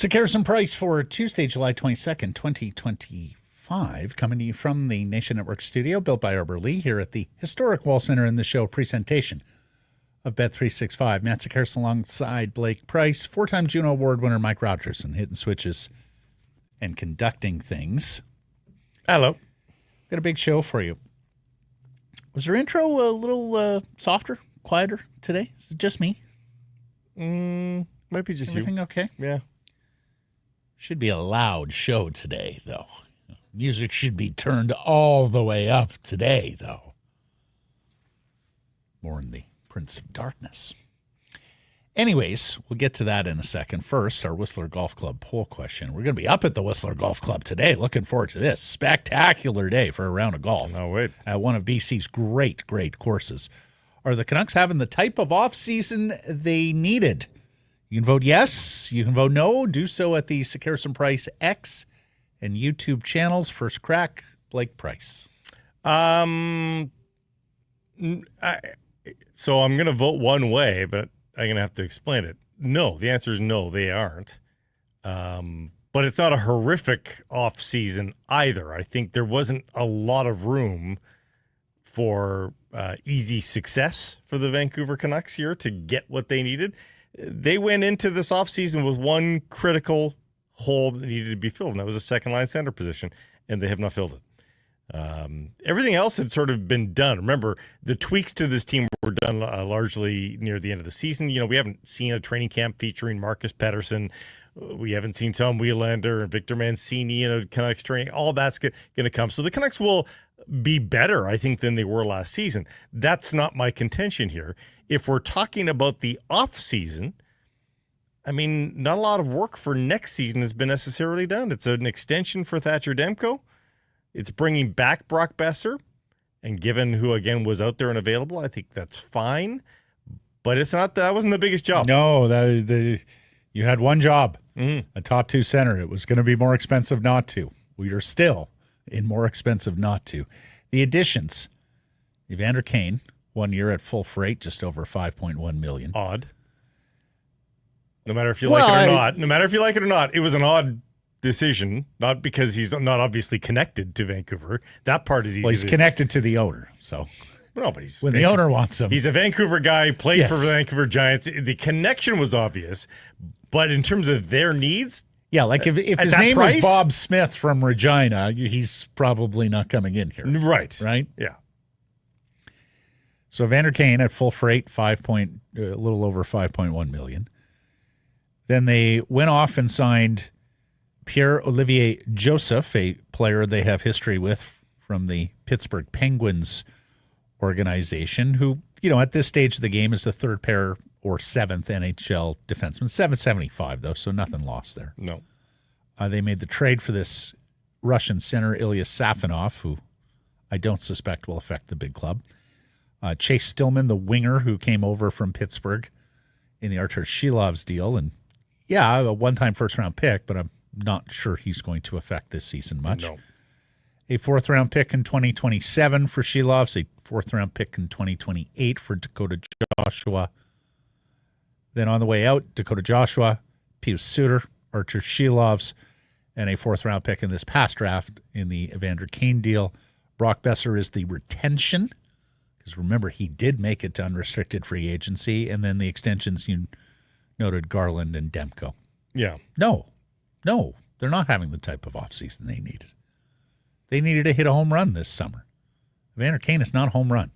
Comparison price for Tuesday, July 22nd, 2025, coming to you from the Nation Network studio, built by Arbor Lee, here at the historic Wall Center in the show presentation of Bet365. Matt Sekeres alongside Blake Price, four-time Juno Award winner Mike Rogers, and hitting switches and conducting things. Hello. Got a big show for you. Was your intro a little softer, quieter today? Is it just me? Might be just Everything you. Okay? Yeah. Should be a loud show today, though. Music should be turned all the way up today, though. More in the Prince of Darkness. Anyways, we'll get to that in a second. First, our Whistler Golf Club poll question. We're going to be up at the Whistler Golf Club today. Looking forward to this. Spectacular day for a round of golf. Oh, wait. At one of BC's great courses. Are the Canucks having the type of off-season they needed? You can vote yes. You can vote no. Do so at the Sekeres and Price X and YouTube channels. First crack, Blake Price. So I'm going to vote one way, but I'm going to have to explain it. No, the answer is no, they aren't. But it's not a horrific off-season either. I think there wasn't a lot of room for easy success for the Vancouver Canucks here to get what they needed. They went into this offseason with one critical hole that needed to be filled, and that was a second-line center position, and they have not filled it. Everything else had sort of been done. Remember, the tweaks to this team were done largely near the end of the season. You know, we haven't seen a training camp featuring Marcus Pettersson. We haven't seen Tom Wielander and Victor Mancini in a Canucks training. All that's going to come. So the Canucks will be better, I think, than they were last season. That's not my contention here. If we're talking about the offseason, I mean, not a lot of work for next season has been necessarily done. It's an extension for Thatcher Demko. It's bringing back Brock Besser. And given who, again, was out there and available, I think that's fine. But it's not that wasn't the biggest job. No, you had one job, a top two center. It was going to be more expensive not to. We are still in more expensive not to. The additions, Evander Kane, 1 year at full freight, just over $5.1 million. Odd. No matter if you like it or not. No matter if you like it or not, it was an odd decision, not because he's not obviously connected to Vancouver. That part is easy. Well, he's connected to the owner, so. No, but he's when the owner wants him. He's a Vancouver guy, played for the Vancouver Giants. The connection was obvious, but in terms of their needs, yeah, like if his name was Bob Smith from Regina, he's probably not coming in here. Right. Right? Yeah. So Evander Kane at full freight, a little over $5.1 million. Then they went off and signed Pierre-Olivier Joseph, a player they have history with from the Pittsburgh Penguins organization, who, you know, at this stage of the game is the third pair or seventh NHL defenseman. $775, though, so nothing lost there. No. They made the trade for this Russian center, Ilya Safonov, who I don't suspect will affect the big club. Chase Stillman, the winger who came over from Pittsburgh in the Artur Shilov's deal. And, yeah, a one-time first-round pick, but I'm not sure he's going to affect this season much. No. A fourth-round pick in 2027 for Shilov's, a fourth-round pick in 2028 for Dakota Joshua. Then on the way out, Dakota Joshua, Pius Suter, Artur Shilov's, and a fourth-round pick in this past draft in the Evander Kane deal. Brock Besser is the retention, because remember, he did make it to unrestricted free agency, and then the extensions you noted, Garland and Demko. Yeah. No, they're not having the type of offseason they needed. They needed to hit a home run this summer. Evander Kane is not a home run.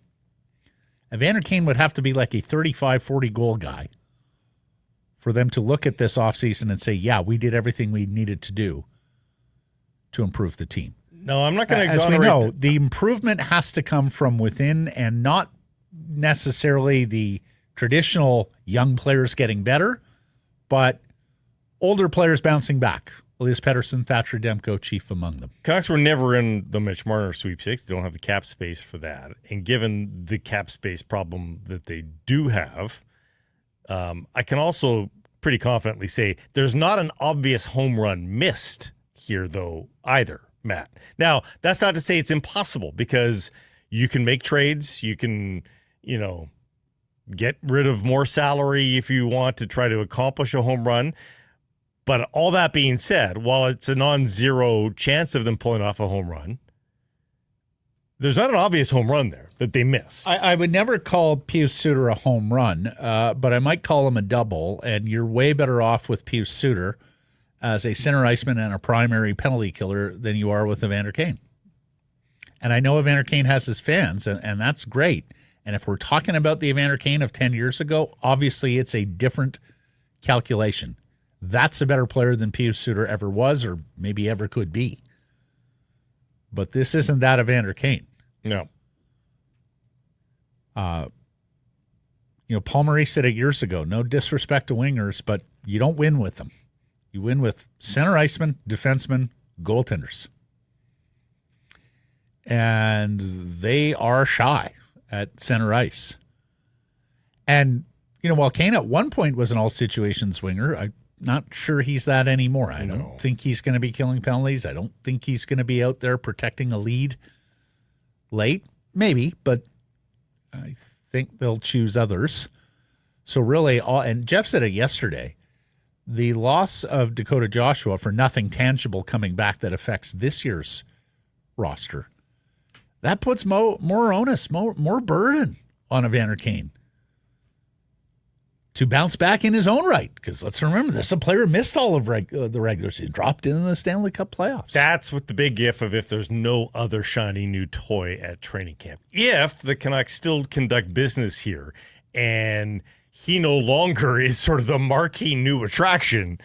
Evander Kane would have to be like a 35, 40 goal guy for them to look at this offseason and say, yeah, we did everything we needed to do to improve the team. No, I'm not going to exonerate. As we know, the improvement has to come from within and not necessarily the traditional young players getting better, but older players bouncing back Elias Pettersson, Thatcher Demko, chief among them. Canucks were never in the Mitch Marner sweepstakes. They don't have the cap space for that. And given the cap space problem that they do have, I can also pretty confidently say there's not an obvious home run missed here, though, either, Matt. Now, that's not to say it's impossible, because you can make trades. You can, get rid of more salary if you want to try to accomplish a home run. But all that being said, while it's a non-zero chance of them pulling off a home run, there's not an obvious home run there that they missed. I would never call Pius Suter a home run, but I might call him a double, and you're way better off with Pius Suter as a center iceman and a primary penalty killer than you are with Evander Kane. And I know Evander Kane has his fans, and that's great. And if we're talking about the Evander Kane of 10 years ago, obviously it's a different calculation. That's a better player than Pius Suter ever was, or maybe ever could be. But this isn't that Evander Kane. No. Paul Maurice said it years ago, no disrespect to wingers, but you don't win with them. You win with center icemen, defensemen, goaltenders. And they are shy at center ice. And, while Kane at one point was an all-situations winger, I'm not sure he's that anymore. I don't think he's going to be killing penalties. I don't think he's going to be out there protecting a lead late. Maybe, but I think they'll choose others. So really, and Jeff said it yesterday, the loss of Dakota Joshua for nothing tangible coming back that affects this year's roster, that puts more onus, more burden on Evander Kane to bounce back in his own right. Because let's remember, this is a player who missed all of the regular season, dropped in the Stanley Cup playoffs. That's what the big if of if there's no other shiny new toy at training camp. If the Canucks still conduct business here and he no longer is sort of the marquee new attraction,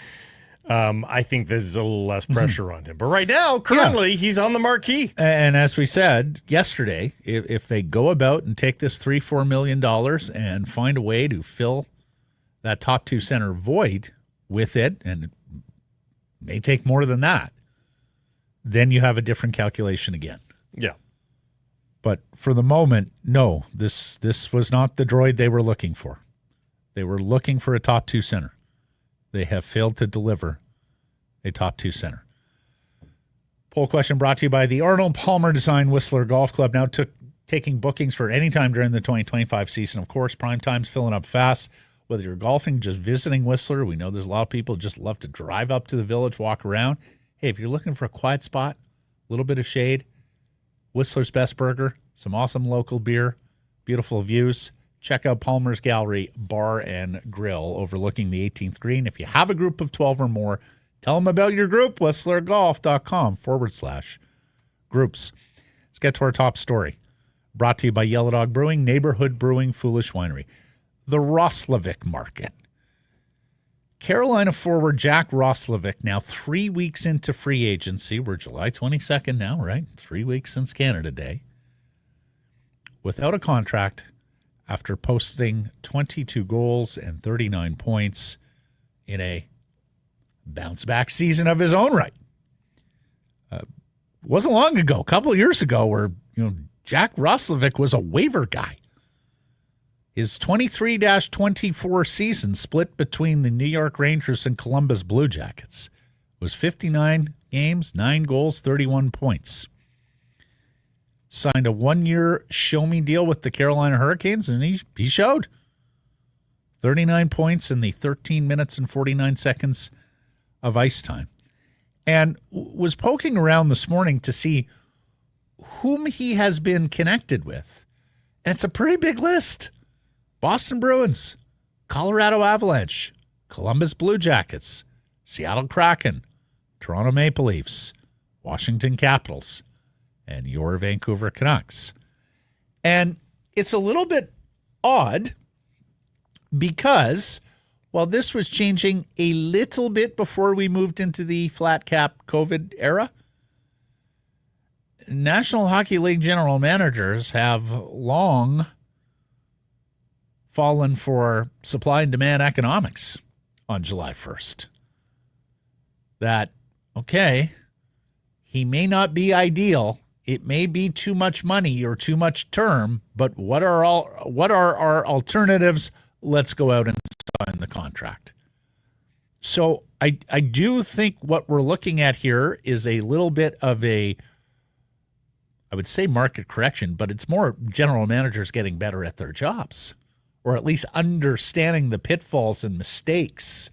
I think there's a little less pressure on him. But right now, currently, he's on the marquee. And as we said yesterday, if they go about and take this $3-4 million and find a way to fill that top two center void with it, and it may take more than that, then you have a different calculation again. Yeah. But for the moment, no, this was not the droid they were looking for. They were looking for a top two center. They have failed to deliver a top two center. Poll question brought to you by the Arnold Palmer Design Whistler Golf Club. Now taking bookings for any time during the 2025 season. Of course, prime time's filling up fast. Whether you're golfing, just visiting Whistler, we know there's a lot of people who just love to drive up to the village, walk around. Hey, if you're looking for a quiet spot, a little bit of shade, Whistler's Best Burger, some awesome local beer, beautiful views. Check out Palmer's Gallery Bar and Grill overlooking the 18th green. If you have a group of 12 or more, tell them about your group, whistlergolf.com/groups. Let's get to our top story. Brought to you by Yellow Dog Brewing, Neighborhood Brewing, Foolish Winery. The Roslovic market. Carolina forward Jack Roslovic, now 3 weeks into free agency. We're July 22nd now, right? 3 weeks since Canada Day. Without a contract, after posting 22 goals and 39 points in a bounce-back season of his own right. Wasn't long ago, a couple of years ago, where Jack Roslovic was a waiver guy. His 23-24 season split between the New York Rangers and Columbus Blue Jackets was 59 games, 9 goals, 31 points. Signed a 1-year show-me deal with the Carolina Hurricanes, and he showed. 39 points in the 13 minutes and 49 seconds of ice time. And was poking around this morning to see whom he has been connected with. And it's a pretty big list. Boston Bruins, Colorado Avalanche, Columbus Blue Jackets, Seattle Kraken, Toronto Maple Leafs, Washington Capitals, and your Vancouver Canucks. And it's a little bit odd because while this was changing a little bit before we moved into the flat cap COVID era, National Hockey League general managers have long fallen for supply and demand economics on July 1st. That okay, he may not be ideal. It may be too much money or too much term, but what are our alternatives? Let's go out and sign the contract. So I do think what we're looking at here is a little bit of I would say market correction, but it's more general managers getting better at their jobs, or at least understanding the pitfalls and mistakes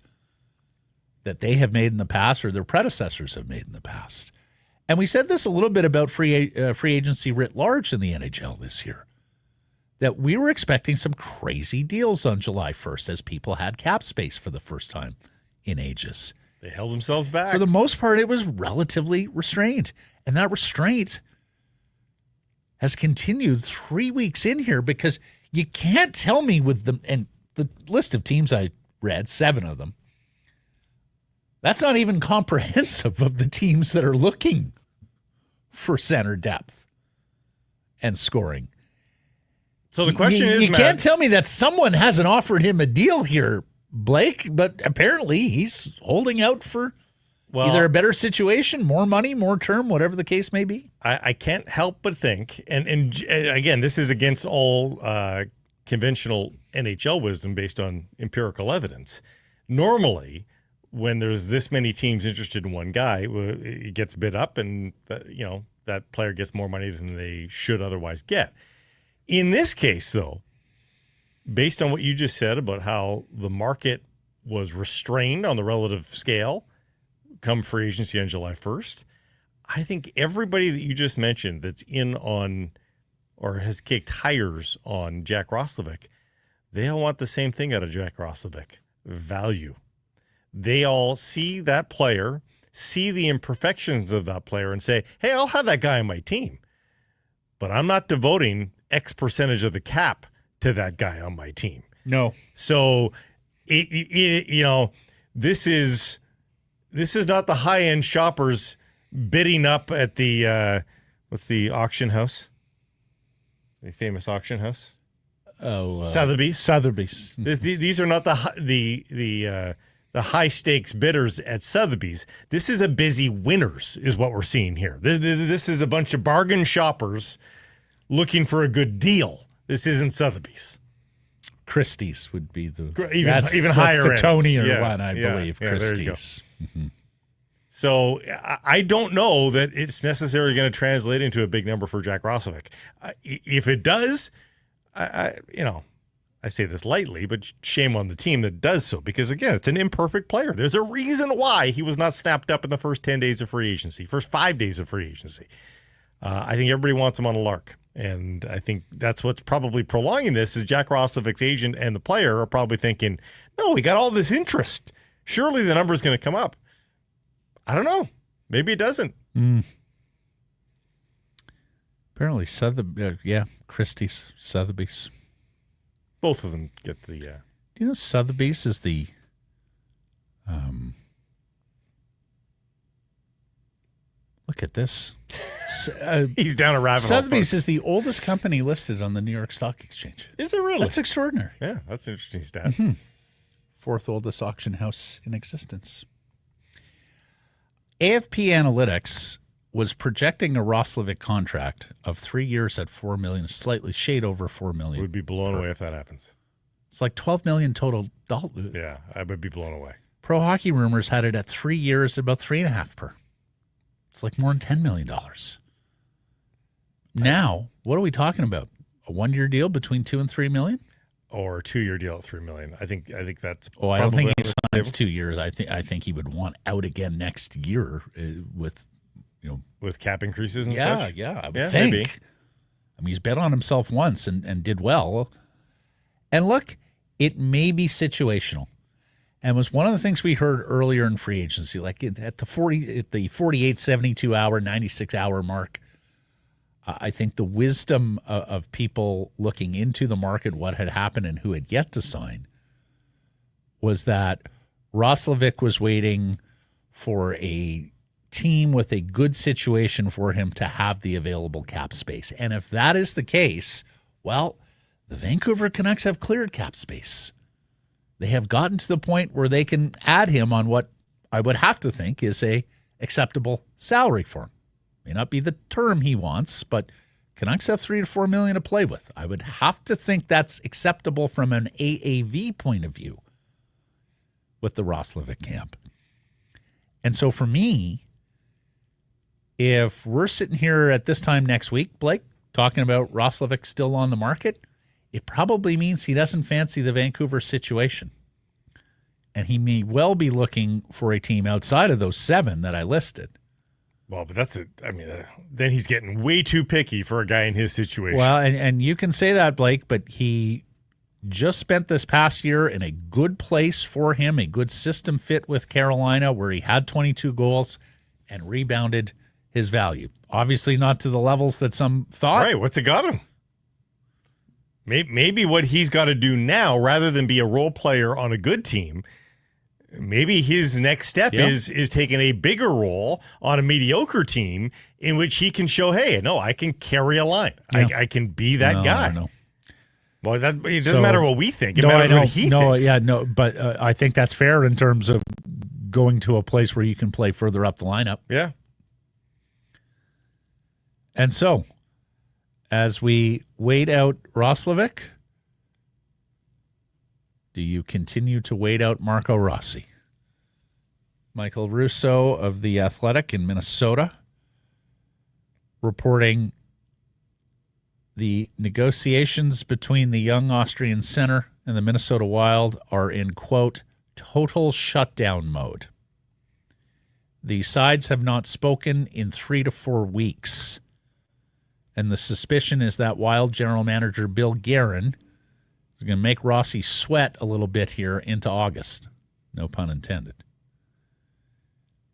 that they have made in the past or their predecessors have made in the past. And we said this a little bit about free agency writ large in the NHL this year, that we were expecting some crazy deals on July 1st as people had cap space for the first time in ages. They held themselves back. For the most part, it was relatively restrained. And that restraint has continued 3 weeks in here, because you can't tell me with them, and the list of teams I read, 7 of them, that's not even comprehensive of the teams that are looking for center depth and scoring. So the question is, you can't tell me that someone hasn't offered him a deal here, Blake, but apparently he's holding out for either a better situation, more money, more term, whatever the case may be. I can't help but think, and again, this is against all conventional NHL wisdom based on empirical evidence. Normally, when there's this many teams interested in one guy, it gets bid up, and that player gets more money than they should otherwise get. In this case, though, based on what you just said about how the market was restrained on the relative scale come free agency on July 1st, I think everybody that you just mentioned that's in on or has kicked tires on Jack Roslovic, they all want the same thing out of Jack Roslovic: value. They all see that player, see the imperfections of that player, and say, hey, I'll have that guy on my team, but I'm not devoting X percentage of the cap to that guy on my team. No. So, this is not the high-end shoppers bidding up at the, what's the auction house? The famous auction house? Oh, Sotheby's. Sotheby's. These are not the high-stakes bidders at Sotheby's. This is a busy winners is what we're seeing here. This is a bunch of bargain shoppers looking for a good deal. This isn't Sotheby's. Christie's would be the even higher the end. Tonier one, I believe. Christie's. Mm-hmm. So I don't know that it's necessarily going to translate into a big number for Jack Roslovic. If it does, I say this lightly, but shame on the team that does so, because again, it's an imperfect player. There's a reason why he was not snapped up in the first 10 days of free agency, first 5 days of free agency. I think everybody wants him on a lark. And I think that's what's probably prolonging this is Jack Roslovic's agent and the player are probably thinking, no, we got all this interest. Surely the number is going to come up. I don't know. Maybe it doesn't. Apparently, Christie's, Sotheby's. Both of them get the... Do you know Sotheby's is the... Look at this. He's down a rabbit hole. Sotheby's is the oldest company listed on the New York Stock Exchange. Is it really? That's extraordinary. Yeah, that's an interesting stat. Mm-hmm. 4th oldest auction house in existence. AFP Analytics was projecting a Roslovic contract of 3 years at $4 million, slightly shade over $4 million. Would be blown away if that happens. It's like $12 million total. Yeah, I would be blown away. Pro Hockey Rumors had it at 3 years, about 3.5 per. It's like more than $10 million. Now, what are we talking about? A 1-year deal between $2 and $3 million, or a 2-year deal at $3 million? I think that's. Oh, I don't think he signs 2 years. I think he would want out again next year with cap increases and such. Yeah, I would think. Maybe. I mean, he's bet on himself once and did well. And look, it may be situational. And was one of the things we heard earlier in free agency, like at the 48, 72 hour, 96 hour mark. I think the wisdom of people looking into the market, what had happened and who had yet to sign, was that Roslovic was waiting for a team with a good situation for him to have the available cap space. And if that is the case, well, the Vancouver Canucks have cleared cap space. They have gotten to the point where they can add him on what I would have to think is a acceptable salary for him. May not be the term he wants, but Canucks have $3 to $4 million to play with. I would have to think that's acceptable from an AAV point of view with the Roslovic camp. And so for me, if we're sitting here at this time next week, Blake, talking about Roslovic still on the market, it probably means he doesn't fancy the Vancouver situation. And he may well be looking for a team outside of those 7 that I listed. Well, but then he's getting way too picky for a guy in his situation. Well, and you can say that, Blake, but he just spent this past year in a good place for him, a good system fit with Carolina where he had 22 goals and rebounded his value. Obviously not to the levels that some thought. Right, what's it got him? Maybe what he's got to do now, rather than be a role player on a good team, maybe his next step is taking a bigger role on a mediocre team in which he can show, hey, no, I can carry a line. Yeah. I can be that guy. No. Well, it doesn't matter what we think. It matters what he thinks. But I think that's fair in terms of going to a place where you can play further up the lineup. Yeah. And so, as we wait out Roslovic, do you continue to wait out Marco Rossi? Michael Russo of The Athletic in Minnesota reporting the negotiations between the young Austrian center and the Minnesota Wild are in, quote, total shutdown mode. The sides have not spoken in 3 to 4 weeks. And the suspicion is that Wild general manager Bill Guerin is going to make Rossi sweat a little bit here into August. No pun intended.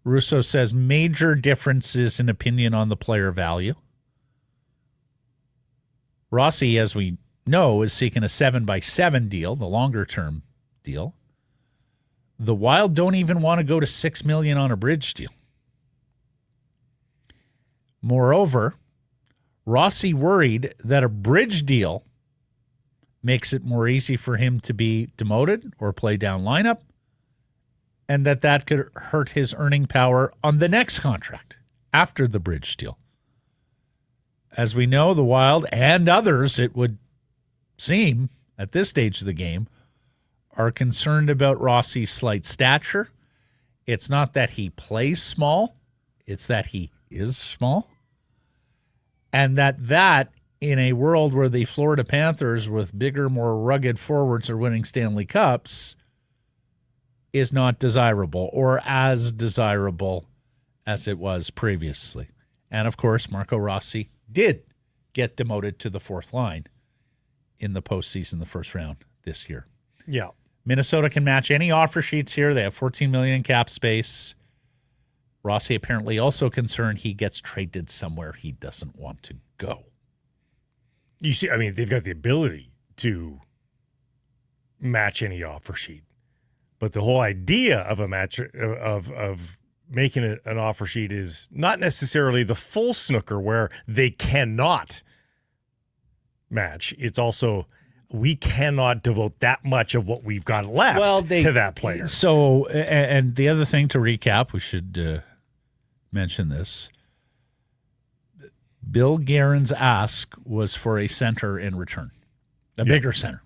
Russo says major differences in opinion on the player value. Rossi, as we know, is seeking a 7x7 deal, the longer-term deal. The Wild don't even want to go to $6 million on a bridge deal. Moreover, Rossi worried that a bridge deal makes it more easy for him to be demoted or play down lineup, and that could hurt his earning power on the next contract after the bridge deal. As we know, the Wild and others, it would seem, at this stage of the game, are concerned about Rossi's slight stature. It's not that he plays small, it's that he is small. And that in a world where the Florida Panthers with bigger, more rugged forwards are winning Stanley Cups is not desirable or as desirable as it was previously. And, of course, Marco Rossi did get demoted to the 4th line in the postseason, the first round this year. Yeah. Minnesota can match any offer sheets here. They have $14 million in cap space. Rossi apparently also concerned he gets traded somewhere he doesn't want to go. You see, they've got the ability to match any offer sheet, but the whole idea of a match of making it an offer sheet is not necessarily the full snooker where they cannot match. It's also we cannot devote that much of what we've got left to that player. So, and the other thing to recap, we should mention this. Bill Guerin's ask was for a center in return, a bigger center.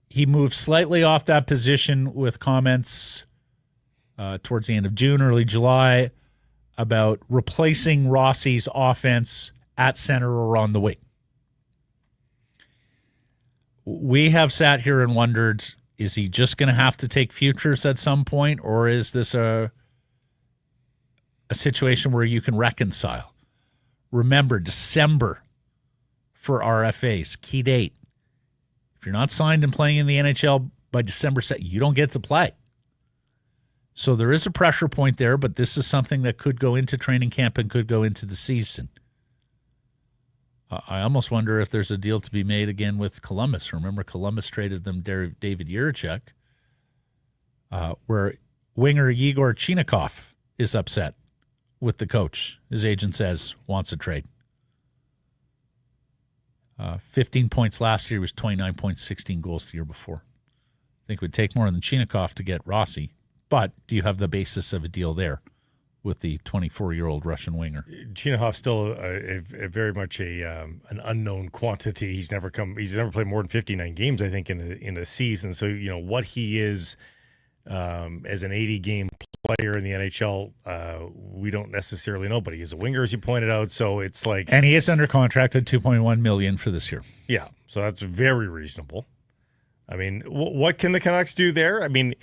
He moved slightly off that position with comments towards the end of June, early July, about replacing Rossi's offense at center or on the wing. We have sat here and wondered, is he just going to have to take futures at some point, or is this a situation where you can reconcile? Remember, December for RFAs, key date. If you're not signed and playing in the NHL by December 2nd, you don't get to play. So there is a pressure point there, but this is something that could go into training camp and could go into the season. I almost wonder if there's a deal to be made again with Columbus. Remember, Columbus traded them David Jiricek, where winger Yegor Chinakhov is upset with the coach. His agent says wants a trade. 15 points last year, was 29 points, 16 goals the year before. I think it would take more than Chinakhov to get Rossi, but do you have the basis of a deal there? with the 24-year-old Russian winger. Chinahov's still a very much an unknown quantity. He's never played more than 59 games, I think, in a season. So what he is as an 80-game player in the NHL, we don't necessarily know. But he is a winger, as you pointed out. So it's like, and he is under contract at $2.1 million for this year. Yeah, so that's very reasonable. I mean, what can the Canucks do there? I mean,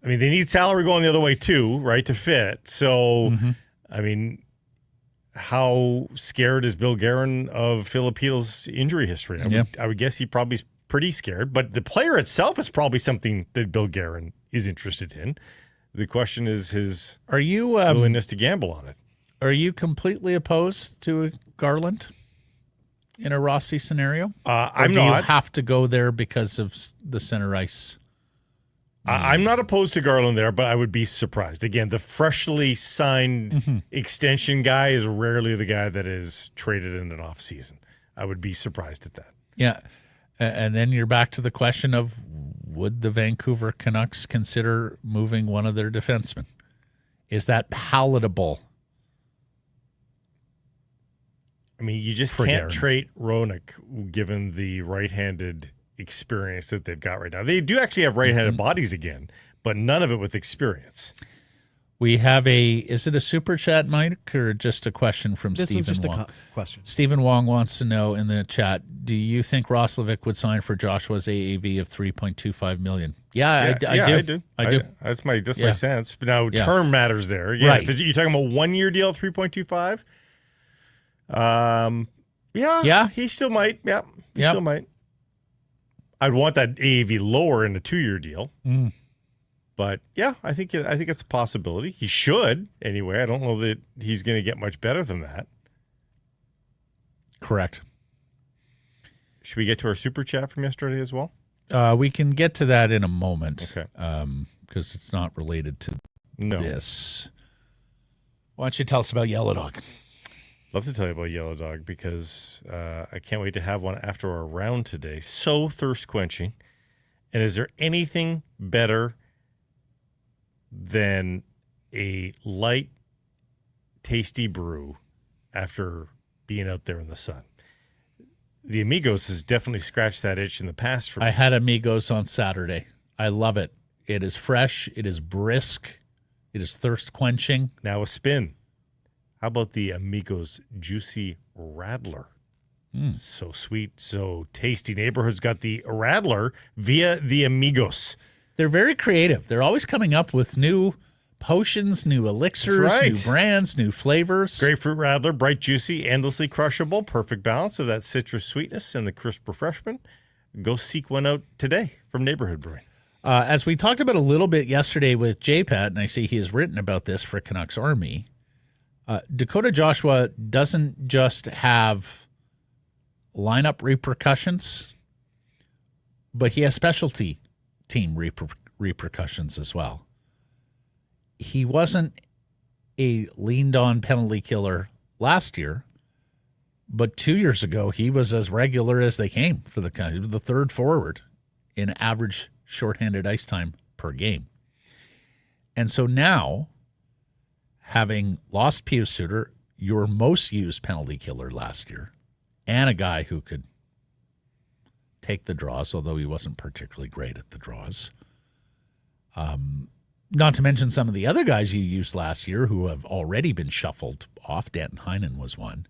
they need salary going the other way too, right, to fit. So, I mean, how scared is Bill Guerin of Filipinos' injury history? I would guess he probably is pretty scared. But the player itself is probably something that Bill Guerin is interested in. The question is his willingness to gamble on it. Are you completely opposed to Garland in a Rossi scenario? I'm not. Do you have to go there because of the center ice? I'm not opposed to Garland there, but I would be surprised. Again, the freshly signed extension guy is rarely the guy that is traded in an offseason. I would be surprised at that. Yeah. And then you're back to the question of, would the Vancouver Canucks consider moving one of their defensemen? Is that palatable? I mean, you just can't trade Roenick given the right-handed experience that they've got right now. They do actually have right-handed bodies again, but none of it with experience. We have is it a super chat, Mike, or just a question from Stephen Wong? Just a question. Stephen Wong wants to know in the chat, do you think Roslovic would sign for Joshua's AAV of $3.25 million? I do. That's my sense. But now term matters there. Yeah, right. If you're talking about 1 year deal, 3.25. He still might. Yeah, he still might. I'd want that AAV lower in a 2-year deal. But yeah, I think it's a possibility. He should anyway. I don't know that he's going to get much better than that. Correct. Should we get to our super chat from yesterday as well? We can get to that in a moment. Okay. Because it's not related to this. Why don't you tell us about Yellow Dog? Love to tell you about Yellow Dog because I can't wait to have one after our round today. So thirst quenching. And is there anything better than a light, tasty brew after being out there in the sun? The Amigos has definitely scratched that itch in the past for me. I had Amigos on Saturday. I love it. It is fresh. It is brisk. It is thirst quenching. Now a spin. How about the Amigos Juicy Radler? So sweet, so tasty. Neighborhood's got the Radler via the Amigos. They're very creative. They're always coming up with new potions, new elixirs, new brands, new flavors. Grapefruit Radler, bright, juicy, endlessly crushable, perfect balance of that citrus sweetness and the crisp refreshment. Go seek one out today from Neighborhood Brewing. As we talked about a little bit yesterday with JPAT, and I see he has written about this for Canucks Army, Dakota Joshua doesn't just have lineup repercussions, but he has specialty team repercussions as well. He wasn't a leaned-on penalty killer last year, but 2 years ago he was as regular as they came for the Canucks. He was the third forward in average shorthanded ice time per game. And so now, having lost Pius Suter, your most used penalty killer last year, and a guy who could take the draws, although he wasn't particularly great at the draws. Not to mention some of the other guys you used last year who have already been shuffled off. Danton Heinen was one.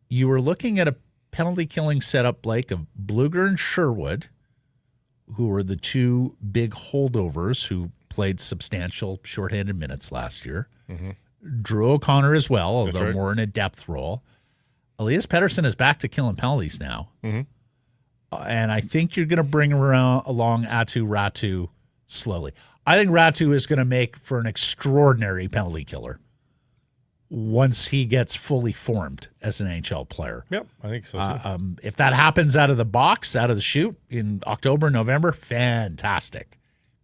You were looking at a penalty killing setup like of Bluger and Sherwood, who were the two big holdovers who played substantial shorthanded minutes last year. Drew O'Connor as well, although more in a depth role. Elias Pettersson is back to killing penalties now. And I think you're going to bring along Atu Ratu slowly. I think Ratu is going to make for an extraordinary penalty killer once he gets fully formed as an NHL player. Yep, I think so too. If that happens out of the box, out of the chute in October, November, fantastic.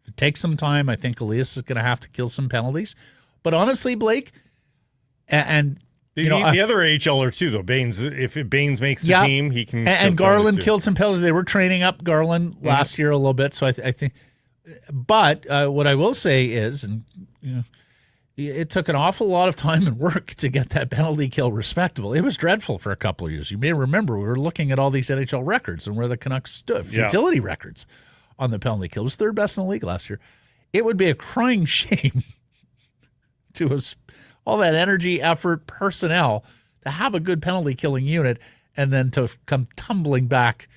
If it takes some time, I think Elias is going to have to kill some penalties. But honestly, Blake, and the other AHLer too, though, Baines. If Baines makes the team, he can. And Garland killed some penalties. They were training up Garland last year a little bit, so I think. But what I will say is, and It took an awful lot of time and work to get that penalty kill respectable. It was dreadful for a couple of years. You may remember we were looking at all these NHL records and where the Canucks stood, futility records on the penalty kill. It was third best in the league last year. It would be a crying shame to us, all that energy, effort, personnel, to have a good penalty killing unit and then to come tumbling back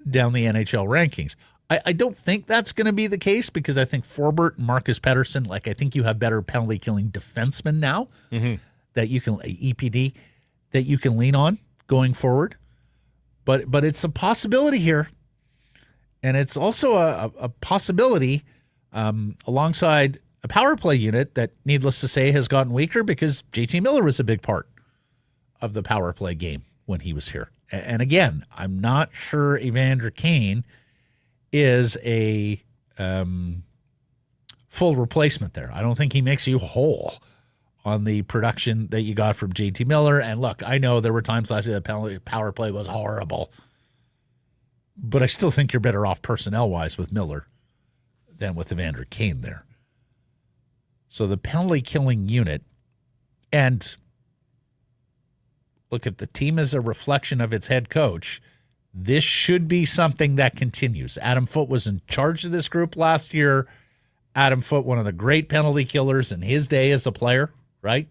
down the NHL rankings. I don't think that's going to be the case because I think Forbort and Marcus Pettersson, I think you have better penalty killing defensemen now that you can, EPD, that you can lean on going forward. But it's a possibility here. And it's also a possibility alongside a power play unit that, needless to say, has gotten weaker because JT Miller was a big part of the power play game when he was here. And again, I'm not sure Evander Kane is a full replacement there. I don't think he makes you whole on the production that you got from JT Miller. And look, I know there were times last year that power play was horrible, but I still think you're better off personnel-wise with Miller than with Evander Kane there. So the penalty killing unit, and look, if the team is a reflection of its head coach, this should be something that continues. Adam Foote was in charge of this group last year. Adam Foote, one of the great penalty killers in his day as a player, right?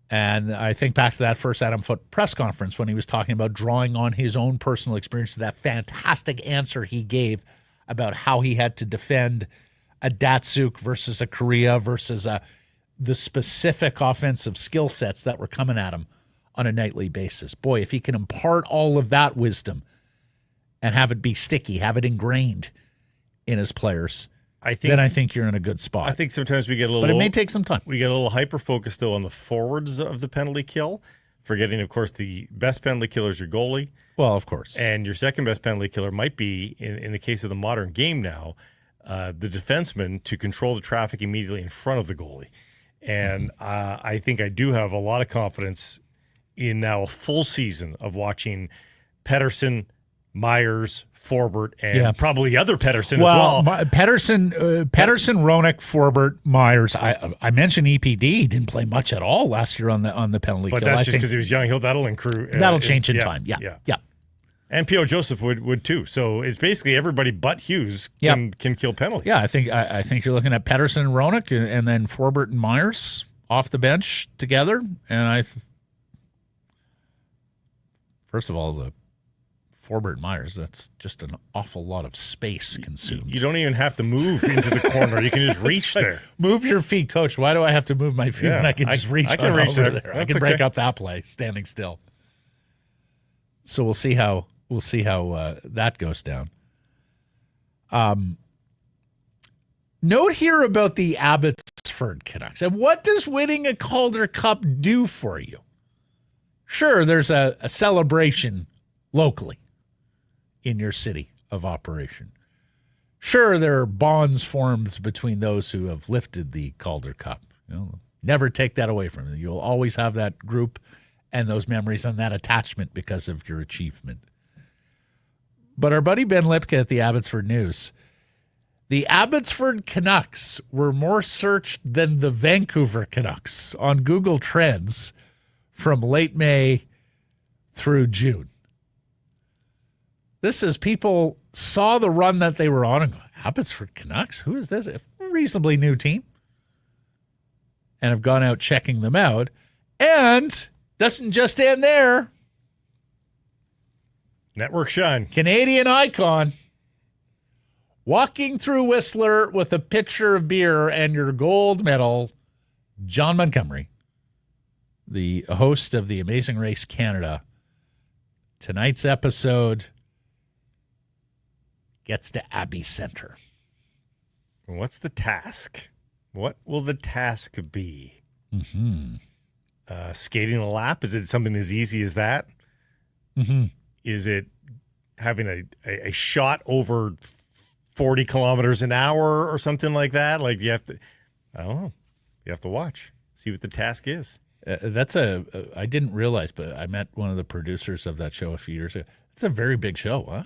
And I think back to that first Adam Foote press conference when he was talking about drawing on his own personal experience, that fantastic answer he gave about how he had to defend a Datsuk versus a Korea versus the specific offensive skill sets that were coming at him on a nightly basis. Boy, if he can impart all of that wisdom and have it be sticky, have it ingrained in his players, then I think you're in a good spot. I think sometimes we get a little... But it may take some time. We get a little hyper-focused, though, on the forwards of the penalty kill, forgetting, of course, the best penalty killer is your goalie. Well, of course. And your second best penalty killer might be, in the case of the modern game now, the defenseman to control the traffic immediately in front of the goalie. And I think I do have a lot of confidence in now a full season of watching Pettersson, Myers, Forbort, and probably other Pettersson as well. Pettersson, Roenick, Forbort, Myers. I mentioned EPD didn't play much at all last year on the penalty kill. But that's just because he was young. That'll accrue. That'll change in time. Yeah. And P.O. Joseph would too. So it's basically everybody but Hughes can kill penalties. Yeah, I think you're looking at Pettersson and Roenick and then Forbort and Myers off the bench together. And first of all, the Forbort and Myers, that's just an awful lot of space consumed. You don't even have to move into the corner. You can just reach there. Move your feet, coach. Why do I have to move my feet when I can just reach over there? I can break up that play standing still. So we'll see how that goes down. Note here about the Abbotsford Canucks. And what does winning a Calder Cup do for you? Sure, there's a celebration locally in your city of operation. Sure, there are bonds formed between those who have lifted the Calder Cup. Never take that away from you. You'll always have that group and those memories and that attachment because of your achievement. But our buddy Ben Lipka at the Abbotsford News, the Abbotsford Canucks were more searched than the Vancouver Canucks on Google Trends from late May through June. This is people saw the run that they were on and go, Abbotsford Canucks? Who is this? A reasonably new team. And have gone out checking them out. And doesn't just end there. Network shine. Canadian icon. Walking through Whistler with a pitcher of beer and your gold medal, John Montgomery, the host of the Amazing Race Canada. Tonight's episode gets to Abbey Center. What's the task? What will the task be? Skating a lap? Is it something as easy as that? Is it having a shot over 40 kilometers an hour or something like that? Like you have to, I don't know. You have to watch, see what the task is. I didn't realize, but I met one of the producers of that show a few years ago. It's a very big show, huh?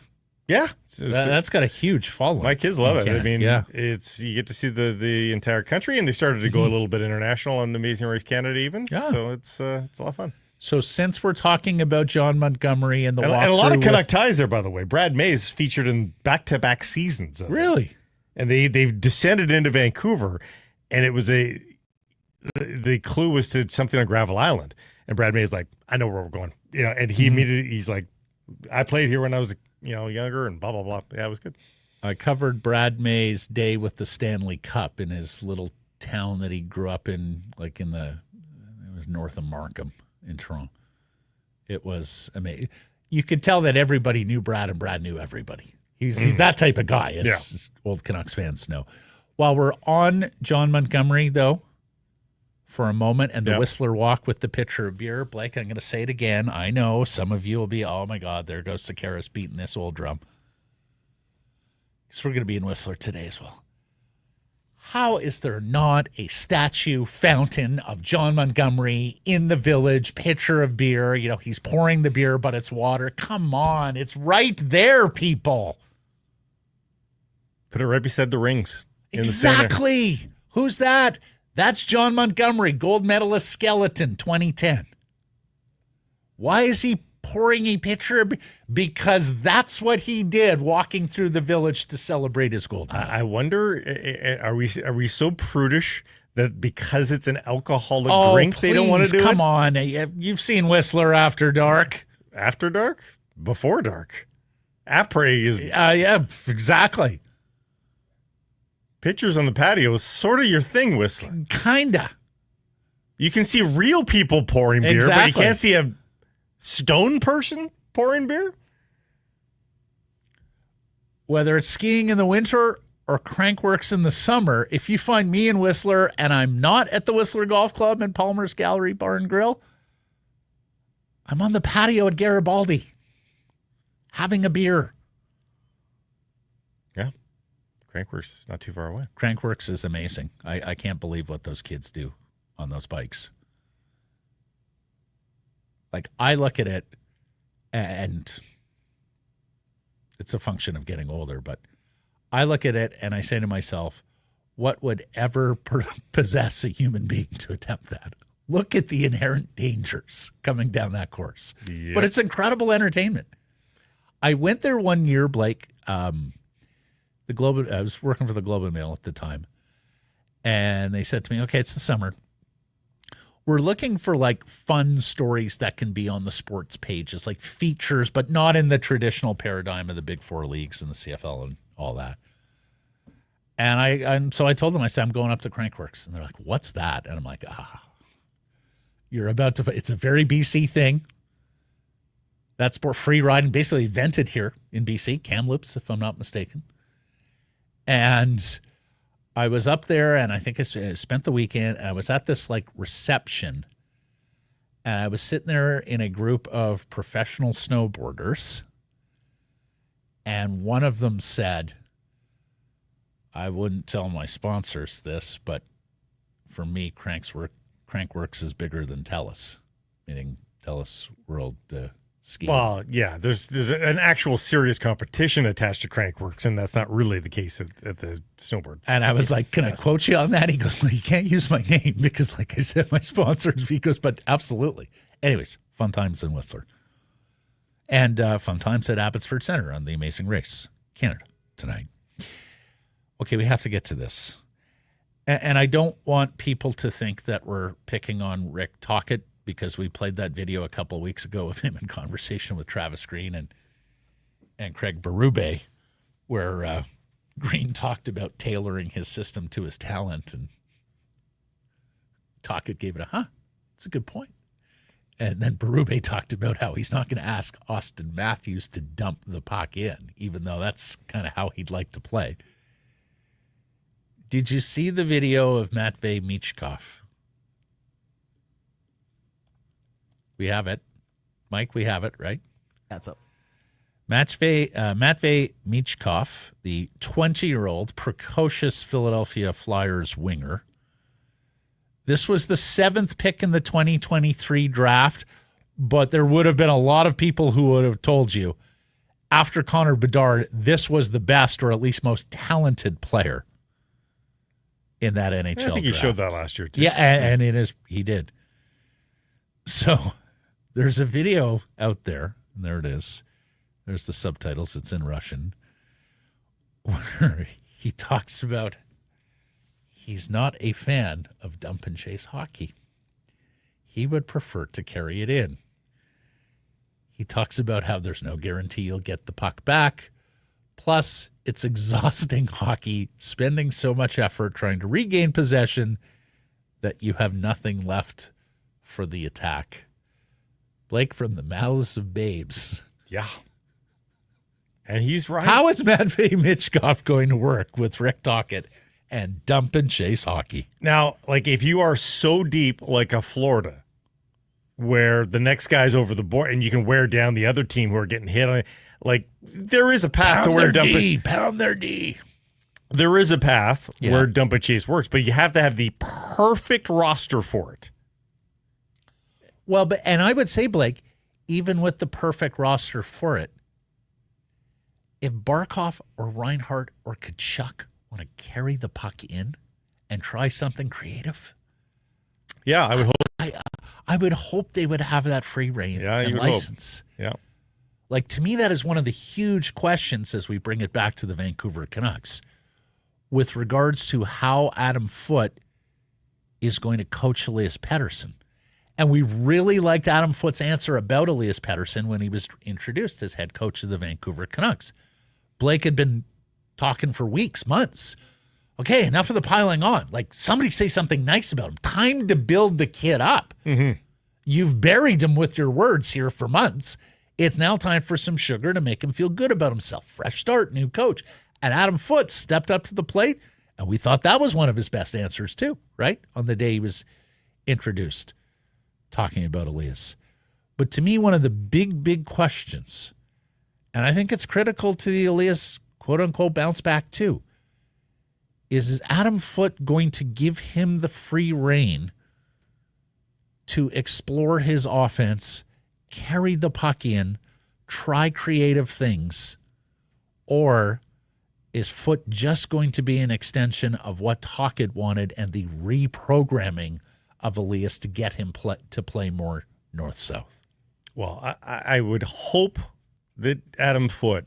Yeah. That's got a huge following. My kids love it. Canada. I mean, yeah. you get to see the entire country, and they started to go a little bit international on Amazing Race Canada even. Yeah. So it's a lot of fun. So since we're talking about John Montgomery and the walkthrough, and a lot of Canuck ties there, by the way. Brad May's featured in back-to-back seasons of it. Really? And they've descended into Vancouver, and it was the clue was to something on Gravel Island. And Brad May's like, I know where we're going. And he immediately, he's like, I played here when I was, younger and blah, blah, blah. Yeah, it was good. I covered Brad May's day with the Stanley Cup in his little town that he grew up in, it was north of Markham in Toronto. It was amazing. You could tell that everybody knew Brad and Brad knew everybody. He's that type of guy, as old Canucks fans know. While we're on John Montgomery, though, for a moment, and the Whistler walk with the pitcher of beer, Blake, I'm going to say it again. I know some of you will be, oh, my God, there goes Sakaris beating this old drum. Because we're going to be in Whistler today as well. How is there not a statue fountain of John Montgomery in the village, pitcher of beer? He's pouring the beer, but it's water. Come on. It's right there, people. Put it right beside the rings. Exactly. Who's that? That's John Montgomery, gold medalist skeleton, 2010. Why is he pouring a pitcher? Because that's what he did, walking through the village to celebrate his gold medal. I wonder, are we so prudish that because it's an alcoholic drink, they don't want to do it? Come on. You've seen Whistler After Dark. After dark? Before dark. Après is... yeah, exactly. Pictures on the patio is sort of your thing, Whistler. Kinda. You can see real people pouring beer, but you can't see a stone person pouring beer? Whether it's skiing in the winter or Crankworks in the summer, if you find me in Whistler and I'm not at the Whistler Golf Club and Palmer's Gallery Bar and Grill, I'm on the patio at Garibaldi having a beer. Yeah. Crankworks is not too far away. Crankworks is amazing. I can't believe what those kids do on those bikes. I look at it, and it's a function of getting older, but I look at it and I say to myself, what would ever possess a human being to attempt that? Look at the inherent dangers coming down that course. Yep. But it's incredible entertainment. I went there one year, Blake. I was working for the Globe and Mail at the time, and they said to me, okay, it's the summer. We're looking for fun stories that can be on the sports pages, like features, but not in the traditional paradigm of the big four leagues and the CFL and all that. And so I told them, I said, I'm going up to Crankworks. And they're like, what's that? And I'm like, you're about to, it's a very BC thing. That's sport free riding, basically invented here in BC, Kamloops, if I'm not mistaken. And I was up there, and I think I spent the weekend, and I was at this reception, and I was sitting there in a group of professional snowboarders, and one of them said, I wouldn't tell my sponsors this, but for me, Crankworks is bigger than TELUS, meaning TELUS World Ski. Well, yeah, there's an actual serious competition attached to Crankworks, and that's not really the case at the snowboard. And I was like, can I quote you on that? He goes, well, you can't use my name because, like I said, my sponsors. He goes, but absolutely. Anyways, fun times in Whistler. And fun times at Abbotsford Centre on the Amazing Race Canada tonight. Okay, we have to get to this. And I don't want people to think that we're picking on Rick Tocchet, because we played that video a couple of weeks ago of him in conversation with Travis Green and Craig Berube, where Green talked about tailoring his system to his talent, and Tocchet gave it it's a good point. And then Berube talked about how he's not going to ask Austin Matthews to dump the puck in, even though that's kind of how he'd like to play. Did you see the video of Matvei Michkov? We have it. Mike, we have it, right? That's up. Matvei Michkov, the 20-year-old precocious Philadelphia Flyers winger. This was the 7th pick in the 2023 draft, but there would have been a lot of people who would have told you after Connor Bedard, this was the best or at least most talented player in that NHL I think he draft. showed that last year, too. Yeah, and he did. So there's a video out there, and there it is. There's the subtitles. It's in Russian, where he talks about he's not a fan of dump and chase hockey. He would prefer to carry it in. He talks about how there's no guarantee you'll get the puck back. Plus, it's exhausting hockey, spending so much effort trying to regain possession that you have nothing left for the attack. Blake, from the mouths of babes. Yeah. And he's right. How is Matvei Michkov going to work with Rick Tocchet and dump and chase hockey? Now, like, if you are so deep like a Florida, where the next guy's over the board and you can wear down the other team who are getting hit on it, like, there is a path to where pound their D. There is a path where dump and chase works, but you have to have the perfect roster for it. Well, and I would say, Blake, even with the perfect roster for it, if Barkov or Reinhart or Tkachuk want to carry the puck in and try something creative, yeah, I would hope. I would hope they would have that free reign and license. Hope. Yeah. Like, to me, that is one of the huge questions as we bring it back to the Vancouver Canucks with regards to how Adam Foote is going to coach Elias Pettersson. And we really liked Adam Foote's answer about Elias Pettersson when he was introduced as head coach of the Vancouver Canucks. Blake had been talking for weeks, months. Okay, enough of the piling on. Like, somebody say something nice about him. Time to build the kid up. Mm-hmm. You've buried him with your words here for months. It's now time for some sugar to make him feel good about himself. Fresh start, new coach. And Adam Foote stepped up to the plate, and we thought that was one of his best answers too, right? On the day he was introduced, talking about Elias. But to me, one of the big questions, and I think it's critical to the Elias quote-unquote bounce back too, is Adam Foote going to give him the free rein to explore his offense, carry the puck in, try creative things, or is Foote just going to be an extension of what Tocchet wanted and the reprogramming of Elias to get him to play more north-south? Well, I would hope that Adam Foote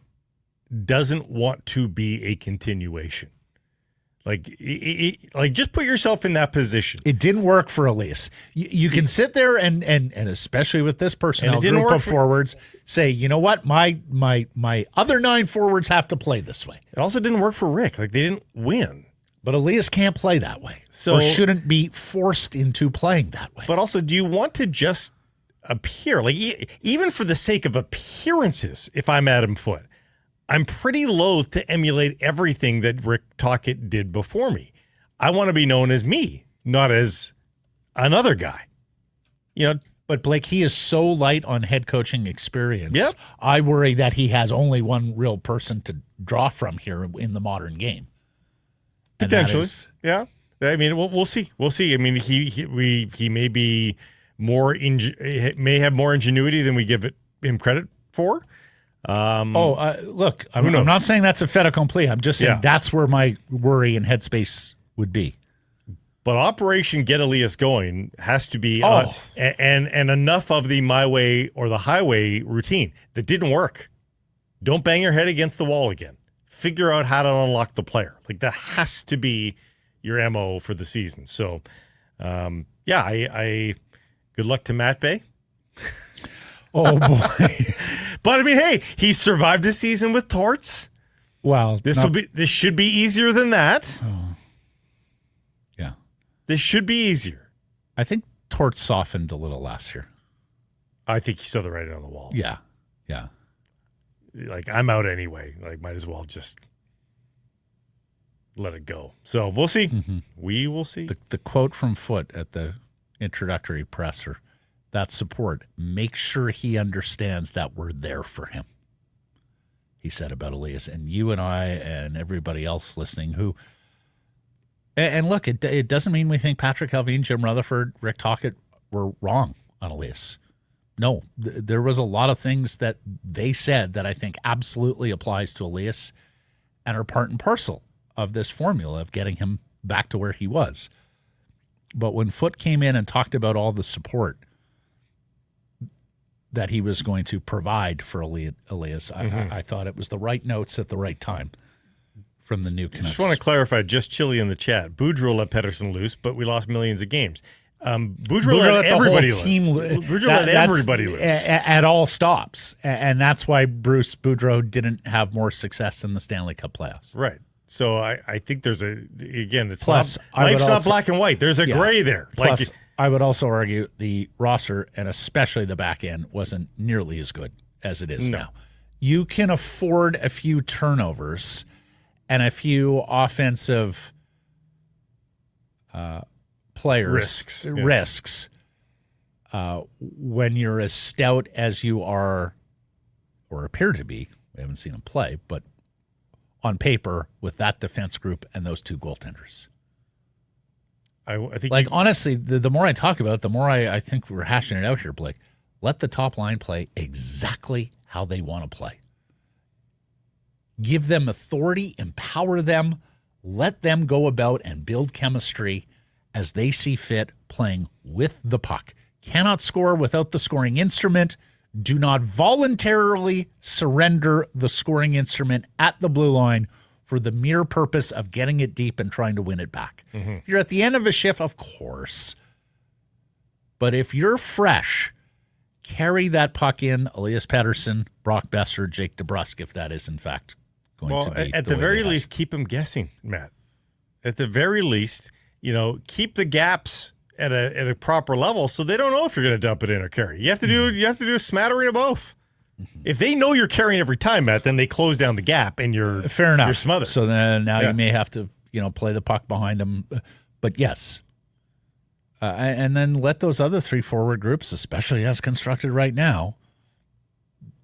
doesn't want to be a continuation. Like, just put yourself in that position. It didn't work for Elias. You can sit there and especially with this personnel group of forwards, say, you know what, my other 9 forwards have to play this way. It also didn't work for Rick. Like, they didn't win. But Elias can't play that way, or shouldn't be forced into playing that way. But also, do you want to just appear? Like, even for the sake of appearances, if I'm Adam Foote, I'm pretty loath to emulate everything that Rick Tocchet did before me. I want to be known as me, not as another guy. You know, but Blake, he is so light on head coaching experience. Yep. I worry that he has only one real person to draw from here in the modern game. Potentially, yeah. I mean, we'll see. We'll see. I mean, he may be may have more ingenuity than we give him credit for. Look, I'm not saying that's a fait accompli. I'm just saying that's where my worry and headspace would be. But Operation Get Elias Going has to be and enough of the my way or the highway routine that didn't work. Don't bang your head against the wall again. Figure out how to unlock the player. Like, that has to be your MO for the season. So, I good luck to Matt Bay. Oh, boy. But I mean, hey, he survived a season with Torts. Well, this should be easier than that. Oh. Yeah. This should be easier. I think Torts softened a little last year. I think he saw the writing on the wall. Yeah. Yeah. Like, I'm out anyway. Like, might as well just let it go. So we'll see. Mm-hmm. We will see. The quote from Foote at the introductory presser, that support, make sure he understands that we're there for him. He said about Elias, and you and I and everybody else listening who, and look, it doesn't mean we think Patrick Allvin, Jim Rutherford, Rick Tocchet were wrong on Elias. No, there was a lot of things that they said that I think absolutely applies to Elias and are part and parcel of this formula of getting him back to where he was. But when Foote came in and talked about all the support that he was going to provide for Elias, I thought it was the right notes at the right time from the new Canucks. Just want to clarify, just Chili in the chat. Boudreau let Pettersson loose, but we lost millions of games. Boudreau let everybody loose. Boudreau let everybody loose. At all stops. And that's why Bruce Boudreau didn't have more success in the Stanley Cup playoffs. Right. So I think there's it's Plus, life's not black and white. There's a gray there. Plus, I would also argue the roster, and especially the back end, wasn't nearly as good as it is now. You can afford a few turnovers and a few offensive players risks when you're as stout as you are or appear to be. We haven't seen him play, but on paper with that defense group and those two goaltenders. I think honestly, the more I talk about it, the more I think we're hashing it out here, Blake. Let the top line play exactly how they want to play. Give them authority, empower them, let them go about and build chemistry as they see fit, playing with the puck. Cannot score without the scoring instrument. Do not voluntarily surrender the scoring instrument at the blue line for the mere purpose of getting it deep and trying to win it back. If you're at the end of a shift, of course. But if you're fresh, carry that puck in, Elias Pettersson, Brock Besser, Jake DeBrusk, if that is in fact going to be. At the very least, keep them guessing, Matt. At the very least, keep the gaps at a proper level so they don't know if you're going to dump it in or carry. You have to do a smattering of both. If they know you're carrying every time, Matt, then they close down the gap and you're fair enough. You're smothered. So then now you may have to play the puck behind them. But yes, and then let those other three forward groups, especially as constructed right now,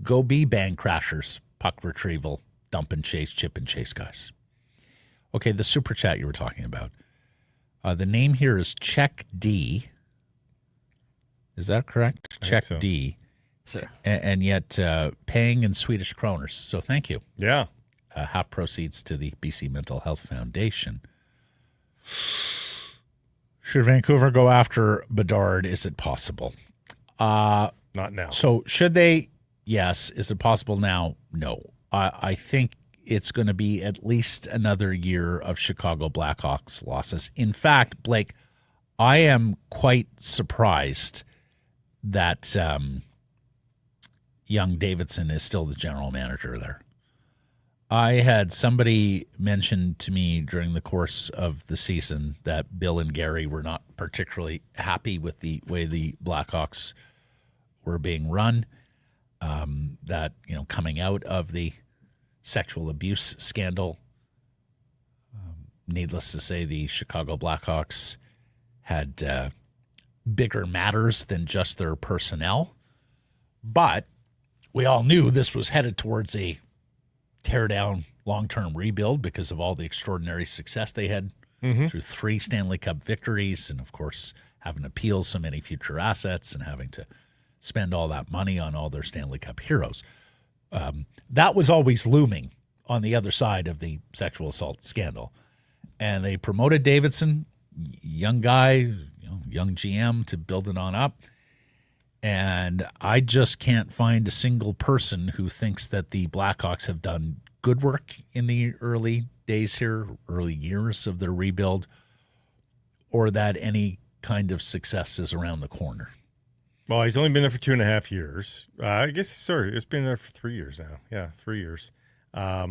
go be bang crashers, puck retrieval, dump and chase, chip and chase guys. Okay, the super chat you were talking about. The name here is Check D. Is that correct? Check so. D. And yet paying in Swedish kroners. So thank you. Yeah. Half proceeds to the BC Mental Health Foundation. Should Vancouver go after Bedard? Is it possible? Not now. So should they? Yes. Is it possible now? No. I think it's going to be at least another year of Chicago Blackhawks losses. In fact, Blake, I am quite surprised that young Davidson is still the general manager there. I had somebody mention to me during the course of the season that Bill and Gary were not particularly happy with the way the Blackhawks were being run, that, coming out of the sexual abuse scandal, needless to say, the Chicago Blackhawks had bigger matters than just their personnel. But we all knew this was headed towards a tear-down long-term rebuild because of all the extraordinary success they had through 3 Stanley Cup victories and, of course, having to appeal so many future assets and having to spend all that money on all their Stanley Cup heroes. That was always looming on the other side of the sexual assault scandal. And they promoted Davidson, young guy, young GM, to build it on up. And I just can't find a single person who thinks that the Blackhawks have done good work in the early days here, early years of their rebuild, or that any kind of success is around the corner. Well, he's only been there for 2.5 years. It's been there for 3 years now. Yeah, 3 years. I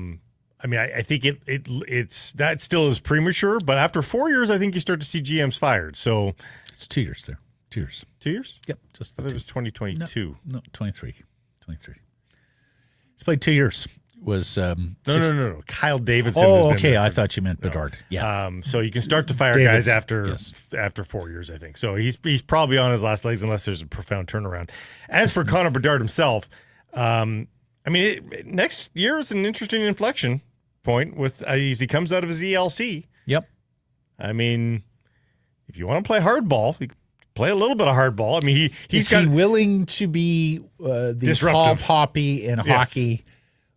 think it's that still is premature, but after 4 years, I think you start to see GMs fired. So it's 2 years there. 2 years. 2 years? Yep. Just I thought it was 2022. No, 23. He's played 2 years. No. Kyle Davidson. Oh, okay. I thought you meant Bedard. Yeah. So you can start to fire guys after 4 years, I think. So he's probably on his last legs unless there's a profound turnaround. As for Connor Bedard himself, next year is an interesting inflection point with as he comes out of his ELC. Yep. If you want to play hardball, you play a little bit of hardball. I mean, is he willing to be the tall disruptive poppy in hockey?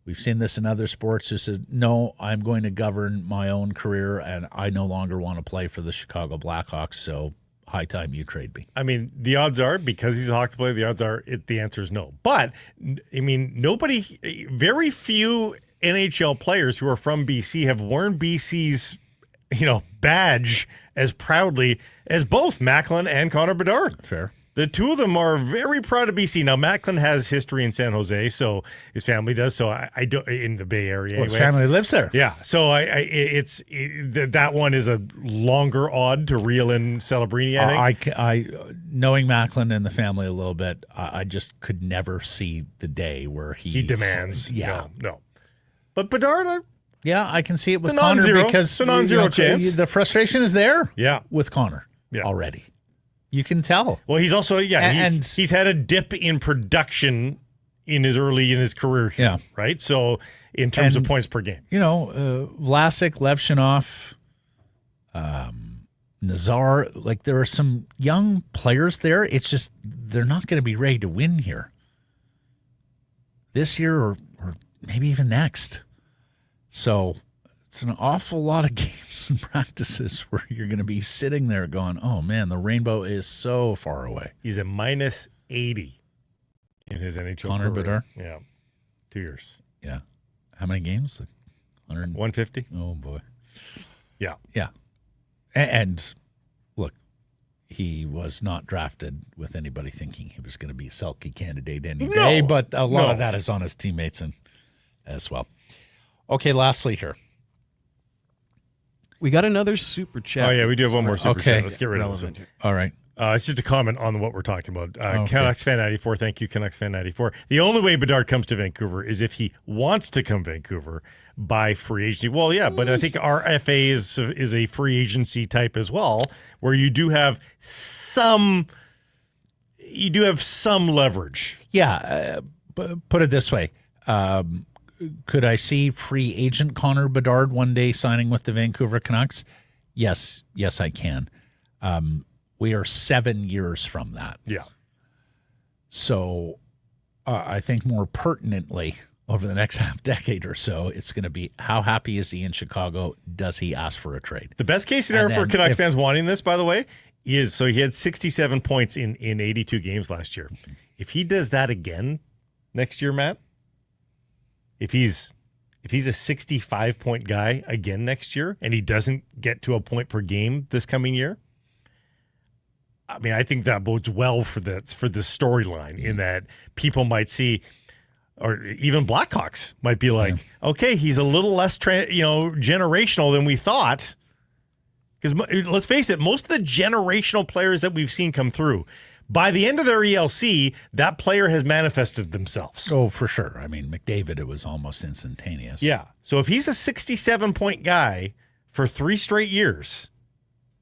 We've seen this in other sports who says, no, I'm going to govern my own career, and I no longer want to play for the Chicago Blackhawks, so high time you trade me. I mean, the odds are, because he's a hockey player, the odds are the answer is no. But, I mean, very few NHL players who are from BC have worn BC's, badge as proudly as both Macklin and Connor Bedard. Fair. The two of them are very proud of BC. Now, Macklin has history in San Jose, so his family does. So I don't in the Bay Area. Well, his family lives there. Yeah. So that one is a longer odd to reel in Celebrini. I think. I knowing Macklin and the family a little bit, I just could never see the day where he demands. Yeah. No. But Bedard. Yeah, I can see it with It's a Connor non-zero. because It's a non-zero chance. The frustration is there. Yeah. With Connor. Yeah. Already. You can tell. Well, he's also he's had a dip in production in his career here, Yeah. right? So in terms of points per game. Vlasic, Levshinov, Nazar, like there are some young players there. It's just they're not going to be ready to win here this year or maybe even next. So it's an awful lot of games and practices where you're going to be sitting there going, oh, man, the rainbow is so far away. He's a minus 80 in his NHL Connor career. Bedard? Yeah. 2 years. Yeah. How many games? 150? Oh, boy. Yeah. Yeah. And look, he was not drafted with anybody thinking he was going to be a Selke candidate any day, but a lot of that is on his teammates and as well. Okay, lastly here. We got another super chat. Oh, yeah, we do have one more super Okay. chat. Let's get rid of this one. All right. It's just a comment on what we're talking about. Okay. Canucks fan 94, thank you, Canucks fan 94. The only way Bedard comes to Vancouver is if he wants to come Vancouver by free agency. Well, yeah, but I think our FA is a free agency type as well, where you do have some leverage. Yeah. Put it this way. Could I see free agent Connor Bedard one day signing with the Vancouver Canucks? Yes, I can. We are 7 years from that. Yeah. So I think more pertinently over the next half decade or so, it's going to be how happy is he in Chicago? Does he ask for a trade? The best case scenario for Canucks fans wanting this, by the way, is so he had 67 points in 82 games last year. If he does that again next year, Matt, if he's a 65-point guy again next year and he doesn't get to a point per game this coming year, I mean, I think that bodes well for the storyline in that people might see, or even Blackhawks might be like, okay, he's a little less generational than we thought. Because let's face it, most of the generational players that we've seen come through, by the end of their ELC, that player has manifested themselves. Oh, for sure. I mean, McDavid, it was almost instantaneous. Yeah. So if he's a 67-point guy for 3 straight years,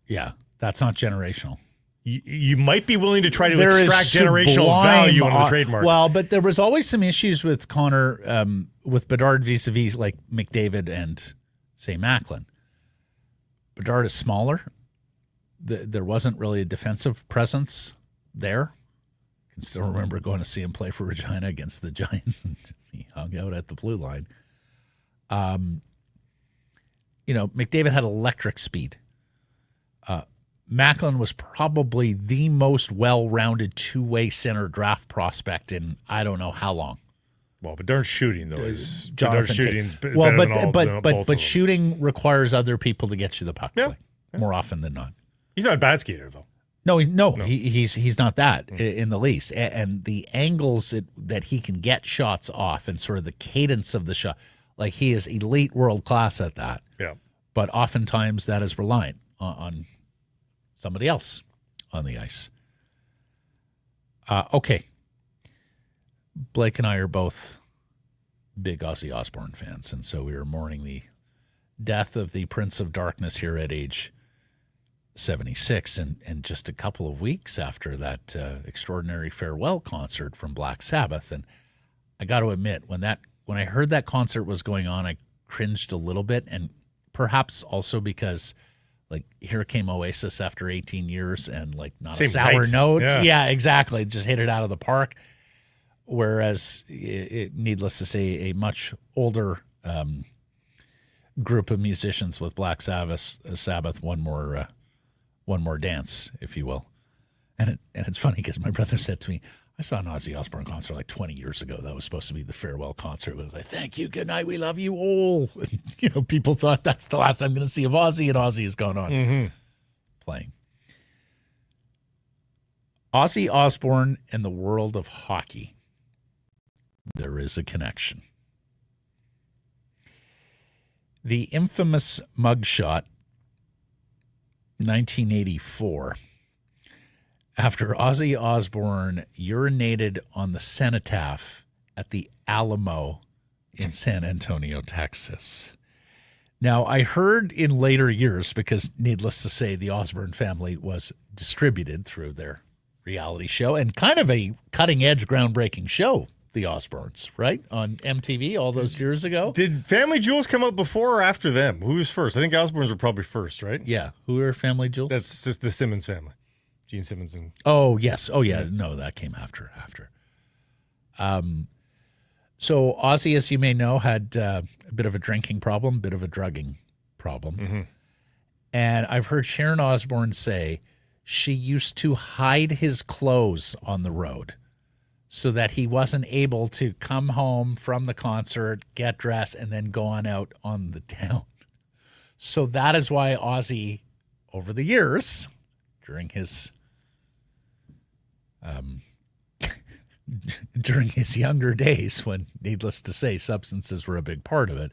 yeah, that's not generational. You might be willing to try to extract generational value on the trade market. Well, but there was always some issues with Connor, with Bedard vis-a-vis like McDavid and, say, Macklin. Bedard is smaller. There wasn't really a defensive presence there. I can still remember going to see him play for Regina against the Giants, and he hung out at the blue line. McDavid had electric speed. Macklin was probably the most well-rounded two-way center draft prospect in I don't know how long. Well, Bedard's shooting though is Jonathan shooting's Tate. better than both of them. shooting requires other people to get you the puck more often than not. He's not a bad skater though. No, he's not that in the least. And the angles that he can get shots off and sort of the cadence of the shot, like he is elite world class at that. Yeah. But oftentimes that is reliant on somebody else on the ice. Okay. Blake and I are both big Ozzy Osbourne fans, and so we are mourning the death of the Prince of Darkness here at age 76, and just a couple of weeks after that extraordinary farewell concert from Black Sabbath. And I got to admit, when I heard that concert was going on, I cringed a little bit, and perhaps also because like here came Oasis after 18 years and like not Same a sour night. note. Yeah. Yeah, exactly. Just hit it out of the park. Whereas, needless to say, a much older group of musicians with Black Sabbath, one more dance, if you will. And it's funny because my brother said to me, I saw an Ozzy Osbourne concert like 20 years ago. That was supposed to be the farewell concert. It was like, thank you, good night, we love you all. And, people thought that's the last I'm going to see of Ozzy, and Ozzy has gone on playing. Ozzy Osbourne and the world of hockey. There is a connection. The infamous mugshot, 1984, after Ozzy Osbourne urinated on the cenotaph at the Alamo in San Antonio, Texas. Now, I heard in later years, because needless to say, the Osbourne family was distributed through their reality show and kind of a cutting-edge, groundbreaking show, the Osbournes, right? On MTV all those years ago. Did Family Jewels come out before or after them? Who was first? I think Osbournes were probably first, right? Yeah. Who are Family Jewels? That's just the Simmons family. Gene Simmons and... Oh, yes. Oh, yeah. No, that came after. So Ozzy, as you may know, had a bit of a drinking problem, a bit of a drugging problem. Mm-hmm. And I've heard Sharon Osbourne say she used to hide his clothes on the road so that he wasn't able to come home from the concert, get dressed, and then go on out on the town. So that is why Ozzy, over the years, during his younger days, when, needless to say, substances were a big part of it,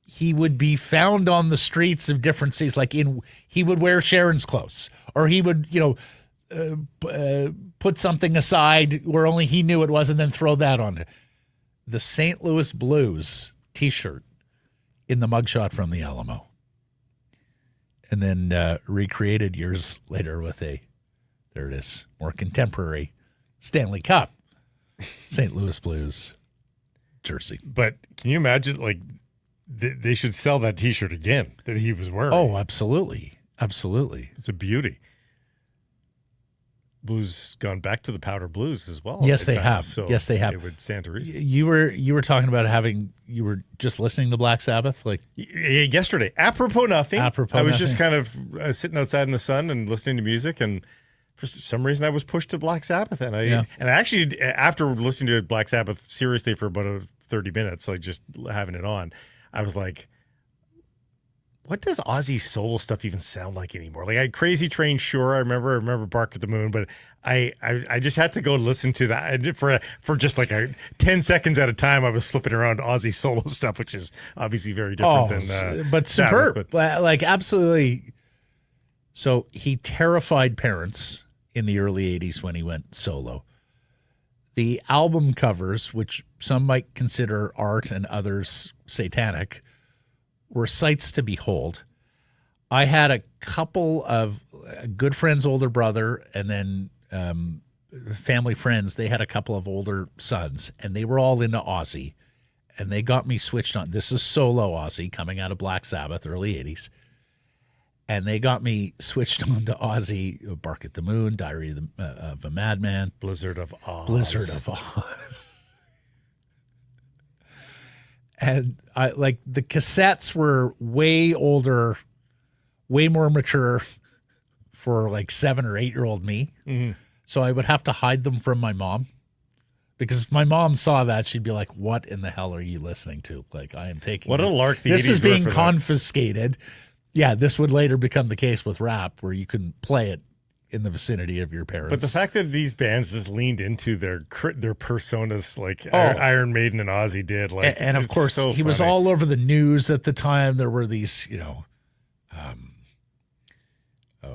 he would be found on the streets of different cities. Like he would wear Sharon's clothes, or he would, put something aside where only he knew it was, and then throw that on the St. Louis Blues T-shirt in the mugshot from the Alamo, and then recreated years later with there it is, more contemporary Stanley Cup St. Louis Blues jersey. But can you imagine, like, they should sell that T-shirt again that he was wearing? Oh, absolutely. Absolutely. It's a beauty. Blues gone back to the powder blues as well. Yes, they time, have. So Yes, they have. With Santa Teresa. You were talking about you were just listening to Black Sabbath, like Yesterday. Apropos nothing. I was just nothing. kind of sitting outside in the sun and listening to music, and for some reason I was pushed to Black Sabbath, and I actually, after listening to Black Sabbath seriously for about 30 minutes, like just having it on, I was like, what does Ozzy's solo stuff even sound like anymore? Like, I had Crazy Train, sure, I remember Bark at the Moon, but I just had to go listen to that for just like 10 seconds at a time. I was flipping around Ozzy solo stuff, which is obviously very different than but Sabbath, superb, like absolutely. So he terrified parents in the early 80s when he went solo. The album covers, which some might consider art and others satanic, were sights to behold. I had a couple of good friends' older brother, and then family friends. They had a couple of older sons, and they were all into Ozzy, and they got me switched on. This is solo Ozzy coming out of Black Sabbath, early 80s. And they got me switched on to Ozzy, Bark at the Moon, Diary of a Madman, Blizzard of Oz. And I like the cassettes were way older, way more mature for like 7 or 8 year old me. Mm-hmm. So I would have to hide them from my mom, because if my mom saw that, she'd be like, "What in the hell are you listening to?" Like, I am taking What a lark the this 80s is being were for confiscated. Yeah, this would later become the case with rap, where you couldn't play it in the vicinity of your parents. But the fact that these bands just leaned into their personas, like Iron Maiden and Ozzy did, like, and of course, so he was funny. all over the news at the time. There were these,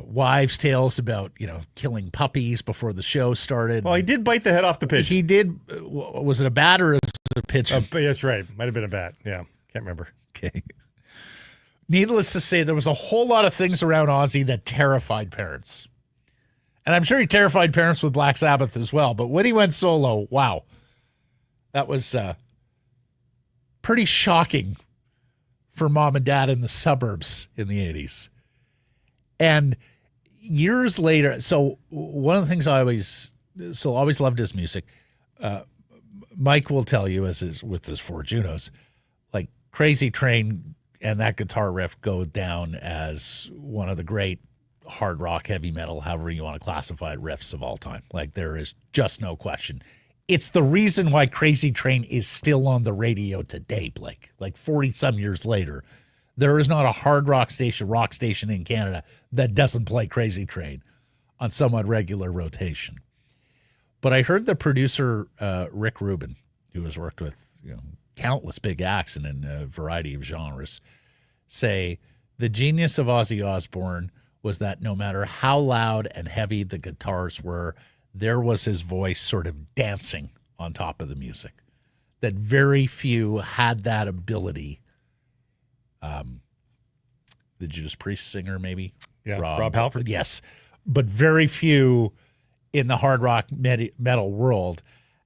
wives' tales about, killing puppies before the show started. Well, he did bite the head off the pitch. He did. Was it a bat or was it a pitch? That's right. Might have been a bat. Yeah, can't remember. Okay. Needless to say, there was a whole lot of things around Ozzy that terrified parents. And I'm sure he terrified parents with Black Sabbath as well. But when he went solo, wow, that was pretty shocking for mom and dad in the suburbs in the 80s. And years later, so one of the things I always loved his music. Mike will tell you, as is with his Four Junos, like Crazy Train and that guitar riff go down as one of the great hard rock, heavy metal, however you want to classify it, riffs of all time. Like, there is just no question. It's the reason why Crazy Train is still on the radio today, Blake. Like 40-some years later, there is not a hard rock station in Canada that doesn't play Crazy Train on somewhat regular rotation. But I heard the producer, Rick Rubin, who has worked with countless big acts in a variety of genres, say the genius of Ozzy Osbourne was that no matter how loud and heavy the guitars were, there was his voice sort of dancing on top of the music. That very few had that ability. The Judas Priest singer, maybe? Yeah, Rob Halford. Yes. But very few in the hard rock metal world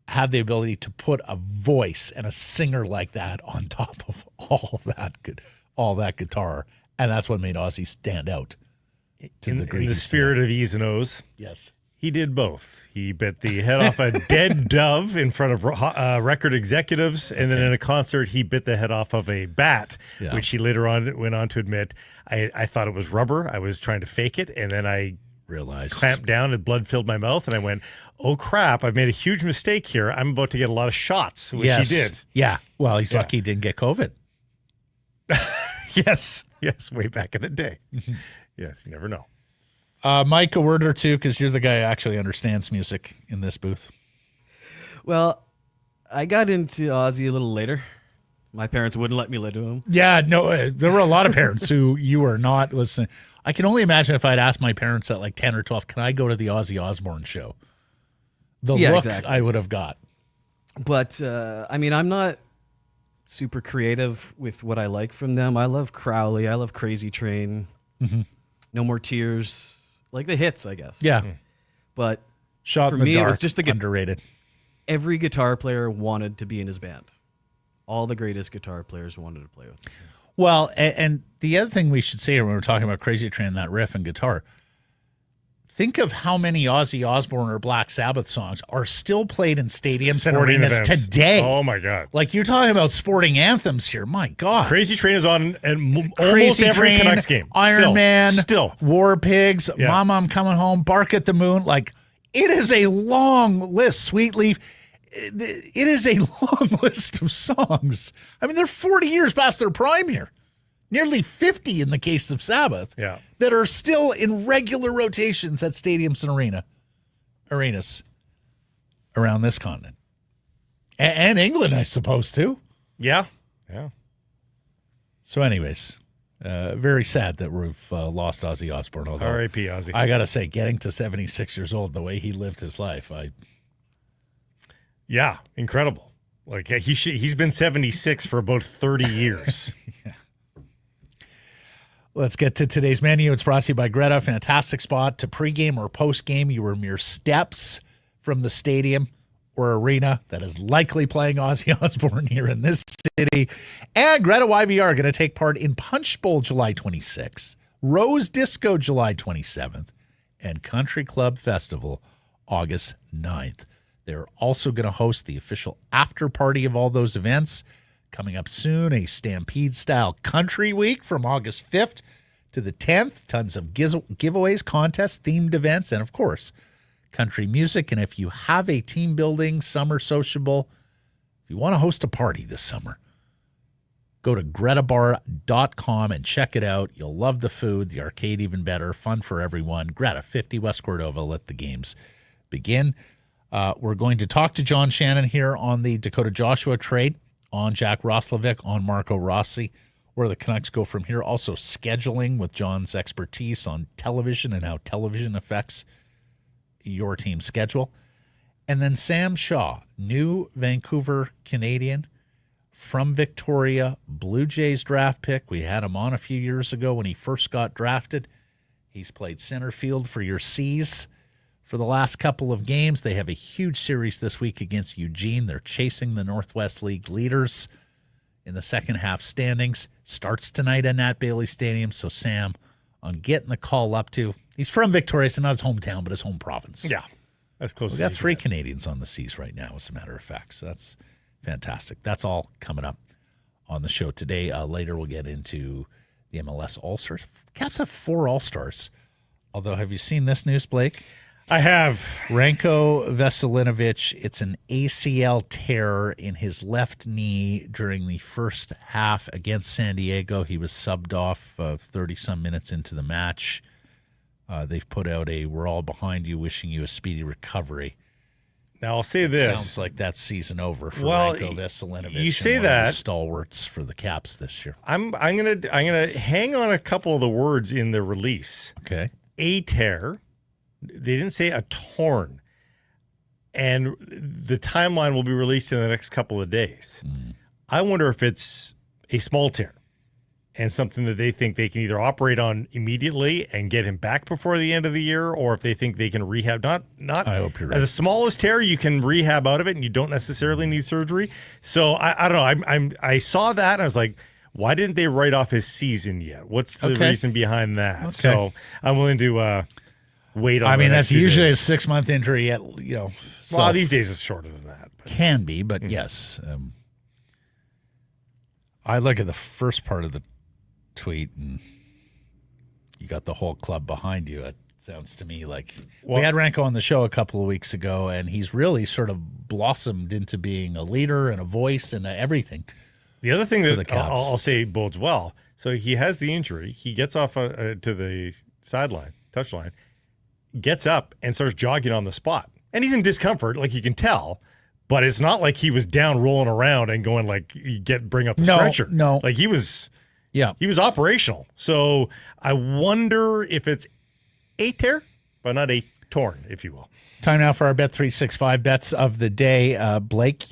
had the ability to put a voice and a singer like that on top of all that guitar. And that's what made Ozzy stand out. In the spirit of E's and O's. Yes. He did both. He bit the head off a dead dove in front of record executives, and then in a concert, he bit the head off of a bat, which he later on went on to admit, I thought it was rubber. I was trying to fake it, and then I realized, clamped down, and blood filled my mouth, and I went, oh, crap, I've made a huge mistake here. I'm about to get a lot of shots, which he did. Yeah. Well, he's lucky he didn't get COVID. Yes, way back in the day. Yes, you never know. Mike, a word or two, because you're the guy who actually understands music in this booth. Well, I got into Ozzy a little later. My parents wouldn't let me listen to him. Yeah, no, there were a lot of parents who you were not listening. I can only imagine if I'd asked my parents at like 10 or 12, can I go to the Ozzy Osbourne show? The look exactly. I would have got. But, I mean, I'm not super creative with what I like from them. I love Crowley. I love Crazy Train. Mm-hmm. No More Tears. Like the hits, I guess. Yeah. But Shot for in the me, dark, it was just underrated. Every guitar player wanted to be in his band. All the greatest guitar players wanted to play with him. Well, and the other thing we should say when we're talking about Crazy Train, that riff and guitar, think of how many Ozzy Osbourne or Black Sabbath songs are still played in stadiums and arenas today. Oh, my God. Like, you're talking about sporting anthems here. My God. Crazy Train is on almost every Canucks game. Iron Man. War Pigs. Yeah. Mama, I'm Coming Home. Bark at the Moon. Like, it is a long list. Sweet Leaf. It is a long list of songs. I mean, they're 40 years past their prime here. Nearly 50 in the case of Sabbath. Yeah. That are still in regular rotations at stadiums and arenas around this continent. And England, I suppose, too. Yeah. So anyways, very sad that we've lost Ozzy Osbourne. R.I.P. Ozzy. I got to say, getting to 76 years old, the way he lived his life, Yeah, incredible. Like, he's been 76 for about 30 years. Yeah. Let's get to today's menu. It's brought to you by Greta. Fantastic spot to pregame or postgame. You were mere steps from the stadium or arena that is likely playing Ozzy Osbourne here in this city. And Greta YVR are going to take part in Punch Bowl July 26th, Rose Disco July 27th, and Country Club Festival August 9th. They're also going to host the official after party of all those events. Coming up soon, a Stampede-style country week from August 5th to the 10th. Tons of giveaways, contests, themed events, and, of course, country music. And if you have a team-building, summer sociable, if you want to host a party this summer, go to gretabar.com and check it out. You'll love the food, the arcade even better, fun for everyone. Greta, 50 West Cordova. Let the games begin. We're going to talk to John Shannon here on the Dakota Joshua trade, on Jack Roslovic, on Marco Rossi, where the Canucks go from here. Also scheduling with John's expertise on television and how television affects your team's schedule. And then Sam Shaw, new Vancouver Canadian from Victoria, Blue Jays draft pick. We had him on a few years ago when he first got drafted. He's played center field for your C's for the last couple of games. They have a huge series this week against Eugene. They're chasing the Northwest League leaders in the second half standings. Starts tonight at Nat Bailey Stadium. So, Sam, on getting the call up to. He's from Victoria, so not his hometown, but his home province. Yeah, as close. We got 3 Canadians on the seas right now, as a matter of fact. So that's fantastic. That's all coming up on the show today. Later, we'll get into the MLS All-Stars. Caps have 4 All-Stars. Although, have you seen this news, Blake? I have. Ranko Veselinovic, it's an ACL tear in his left knee during the first half against San Diego. He was subbed off 30-some minutes into the match. They've put out a "we're all behind you, wishing you a speedy recovery." Now, I'll say this. Sounds like that's season over for Ranko Veselinovic. You say and one of that. the stalwarts for the Caps this year. I'm gonna hang on a couple of the words in the release. Okay. A tear. They didn't say a torn. And the timeline will be released in the next couple of days. I wonder if it's a small tear and something that they think they can either operate on immediately and get him back before the end of the year, or if they think they can rehab. Not. I hope you're right. The smallest tear, you can rehab out of it, and you don't necessarily need surgery. So I don't know. I saw that, and I was like, why didn't they write off his season yet? What's the reason behind that? Okay. So I'm willing to wait on. I mean, the that's next few usually days. a 6-month injury. So Well, these days it's shorter than that. But. can be, but yes. I look at the first part of the tweet, and you got the whole club behind you. It sounds to me like we had Ranko on the show a couple of weeks ago, and he's really sort of blossomed into being a leader and a voice and everything. The other thing the that Caps. I'll say bodes well. So he has the injury. He gets off to the sideline, touchline, gets up and starts jogging on the spot. And he's in discomfort, like you can tell. But it's not like he was down rolling around and going like, bring up the stretcher. No. Like he was Yeah. operational. So I wonder if it's a tear, but not a torn, if you will. Time now for our Bet365 bets of the day. Blake,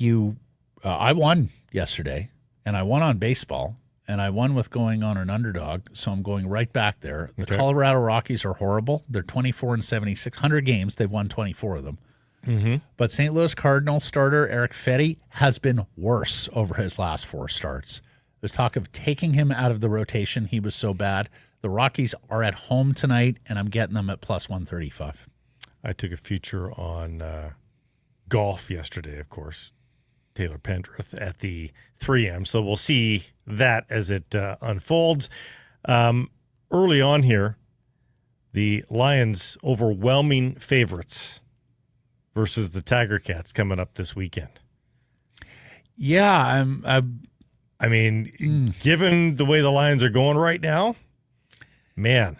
I won yesterday, and I won on baseball, and I won with going on an underdog, so I'm going right back there. The Colorado Rockies are horrible. They're 24-76, 100 games. They've won 24 of them. Mm-hmm. But St. Louis Cardinals starter Eric Fetty has been worse over his last 4 starts. There's talk of taking him out of the rotation. He was so bad. The Rockies are at home tonight, and I'm getting them at plus 135. I took a future on golf yesterday, of course. Taylor Pendrith at the 3M. So we'll see that as it unfolds. Early on here, the Lions overwhelming favorites versus the Tiger Cats coming up this weekend. Yeah, I mean, given the way the Lions are going right now, man,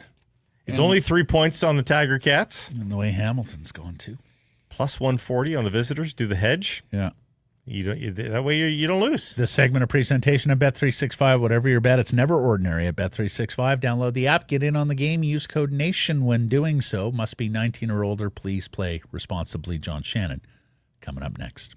it's only 3 points on the Tiger Cats. and the way Hamilton's going too. Plus 140 on the visitors. Do the hedge. Yeah. That way you don't lose. This segment of presentation of Bet365, whatever your bet, it's never ordinary at Bet365. Download the app, get in on the game, use code NATION when doing so. Must be 19 or older. Please play responsibly. John Shannon coming up next.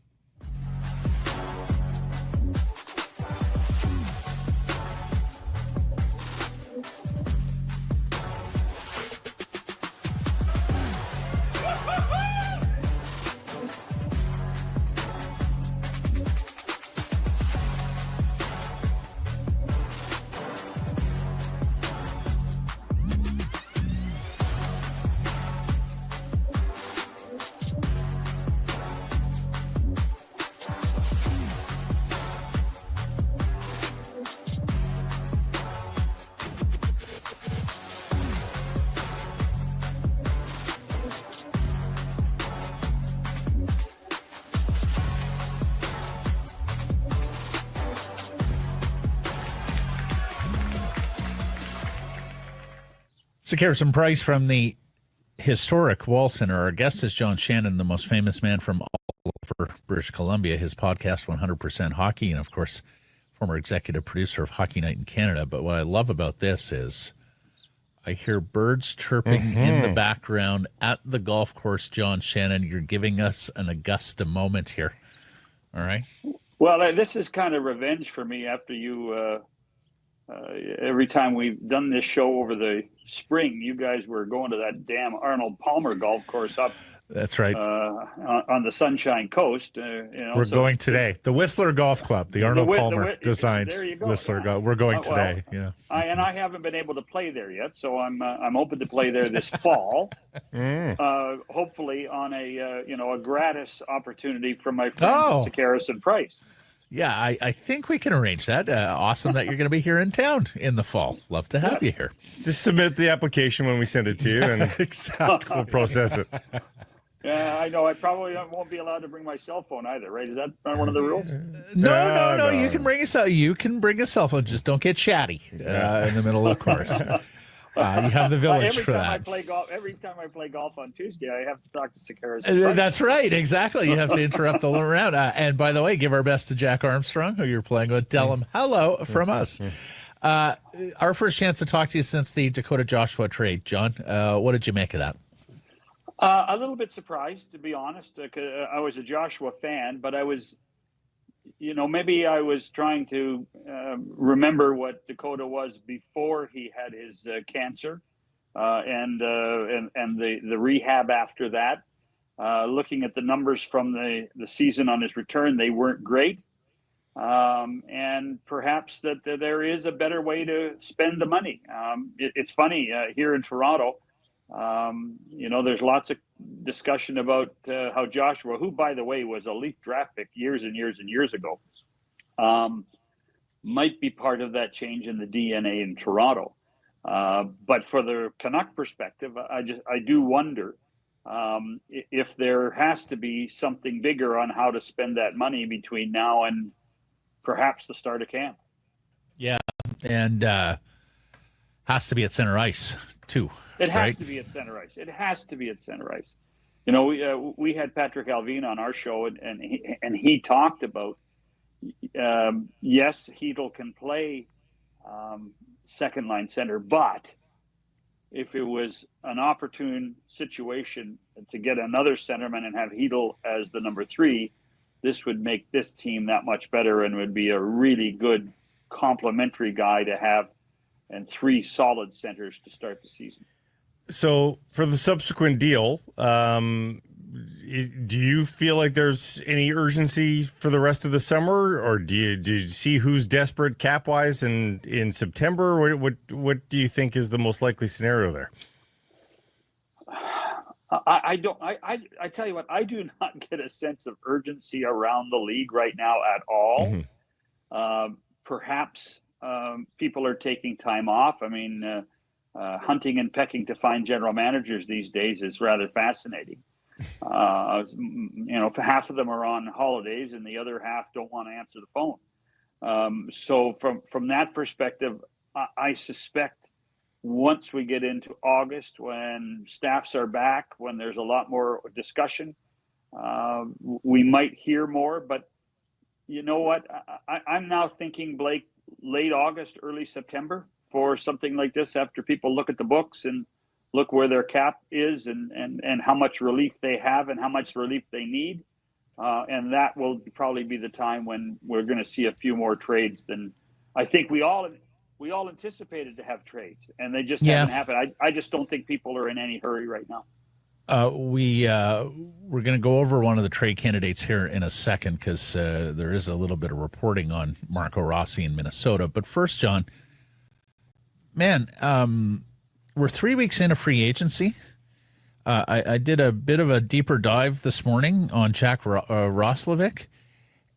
Harrison Price from the historic Wall Center. Our guest is John Shannon, the most famous man from all over British Columbia. His podcast, 100% Hockey, and of course, former executive producer of Hockey Night in Canada. But what I love about this is I hear birds chirping in the background at the golf course. John Shannon, you're giving us an Augusta moment here. All right. Well, this is kind of revenge for me after you every time we've done this show over the spring, you guys were going to that damn Arnold Palmer golf course up. That's right. On the Sunshine Coast. We're going today. The Whistler Golf Club, the Arnold Palmer designed there you go. Whistler Yeah. Golf. We're going today. Yeah. I haven't been able to play there yet, so I'm hoping to play there this fall. Hopefully on a gratis opportunity from my friends at Sekeres and Price. Yeah, I think we can arrange that. Awesome that you're going to be here in town in the fall. Love to have you here. Just submit the application when we send it to you, and exactly. We'll process it. Yeah, I know. I probably won't be allowed to bring my cell phone either, right? Is that one of the rules? No. You can bring a cell phone. Just don't get chatty in the middle of the course. You have the village for that. Every time I play golf on Tuesday, I have to talk to Sekeres. That's right. Exactly. You have to interrupt the little round. And by the way, give our best to Jack Armstrong, who you're playing with. Tell him hello from us. Our first chance to talk to you since the Dakota Joshua trade, John. What did you make of that? A little bit surprised, to be honest. I was a Joshua fan, but I was, maybe I was trying to remember what Dakota was before he had his cancer, and the rehab after that. Looking at the numbers from the season on his return, they weren't great, and perhaps that there is a better way to spend the money. It's funny here in Toronto. There's lots of discussion about how Joshua, who, by the way, was a Leaf draft pick years and years and years ago, might be part of that change in the DNA in Toronto. But for the Canuck perspective, I do wonder if there has to be something bigger on how to spend that money between now and perhaps the start of camp. Yeah, and has to be at center ice too. It has to be at center ice. It has to be at center ice. We had Patrick Alvin on our show, and he talked about yes, Hedl can play second line center, but if it was an opportune situation to get another centerman and have Hedl as the number 3, this would make this team that much better and would be a really good complementary guy to have, and 3 solid centers to start the season. So for the subsequent deal, do you feel like there's any urgency for the rest of the summer, or do you see who's desperate cap wise in September? What do you think is the most likely scenario there? I tell you what, I do not get a sense of urgency around the league right now at all. Mm-hmm. Perhaps people are taking time off. I mean, hunting and pecking to find general managers these days is rather fascinating. Half of them are on holidays and the other half don't want to answer the phone. So from that perspective, I suspect once we get into August, when staffs are back, when there's a lot more discussion, we might hear more. But you know what? I'm now thinking, Blake, late August, early September for something like this, after people look at the books and look where their cap is and how much relief they have and how much relief they need. And that will probably be the time when we're going to see a few more trades than I think we all anticipated to have trades, and they just haven't happened. I just don't think people are in any hurry right now. We're going to go over one of the trade candidates here in a second because there is a little bit of reporting on Marco Rossi in Minnesota. But first, John, man, we're 3 weeks into free agency. I did a bit of a deeper dive this morning on Jack Roslovic,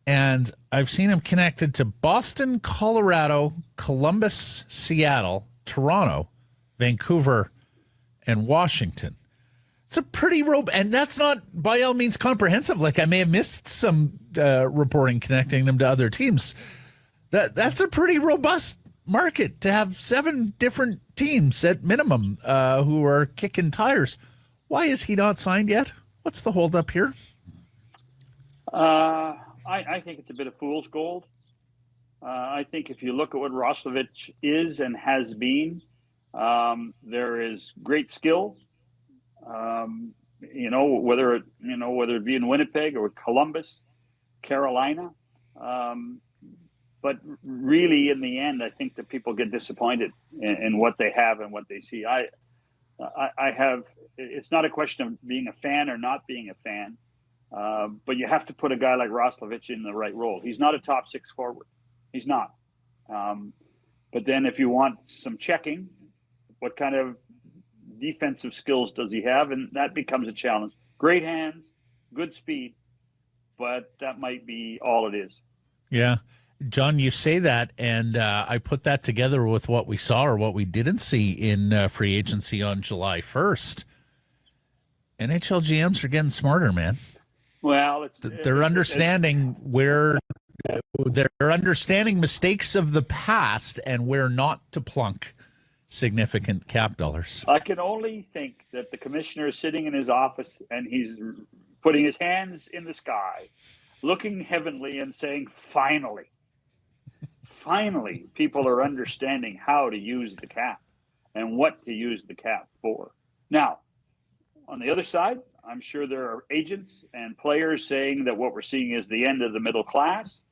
and I've seen him connected to Boston, Colorado, Columbus, Seattle, Toronto, Vancouver, and Washington. It's a pretty and that's not by all means comprehensive. Like, I may have missed some reporting connecting them to other teams. That's a pretty robust market to have 7 different teams at minimum who are kicking tires. Why is he not signed yet? What's the holdup here? I think it's a bit of fool's gold. I think if you look at what Roslovic is and has been, there is great skill. Whether it be in Winnipeg or Columbus, Carolina. But but really, in the end, I think that people get disappointed in what they have and what they see. I have. It's not a question of being a fan or not being a fan, but you have to put a guy like Roslovic in the right role. He's not a top six forward. He's not. But then, if you want some checking, what kind of defensive skills does he have? And that becomes a challenge. Great hands, good speed, but that might be all it is. Yeah. John, you say that, and I put that together with what we saw or what we didn't see in free agency on July 1st. NHL GMs are getting smarter, man. Well, they're understanding where they're understanding mistakes of the past and where not to plunk significant cap dollars. I can only think that the commissioner is sitting in his office and he's putting his hands in the sky, looking heavenly and saying, finally, people are understanding how to use the cap and what to use the cap for. Now, on the other side, I'm sure there are agents and players saying that what we're seeing is the end of the middle class.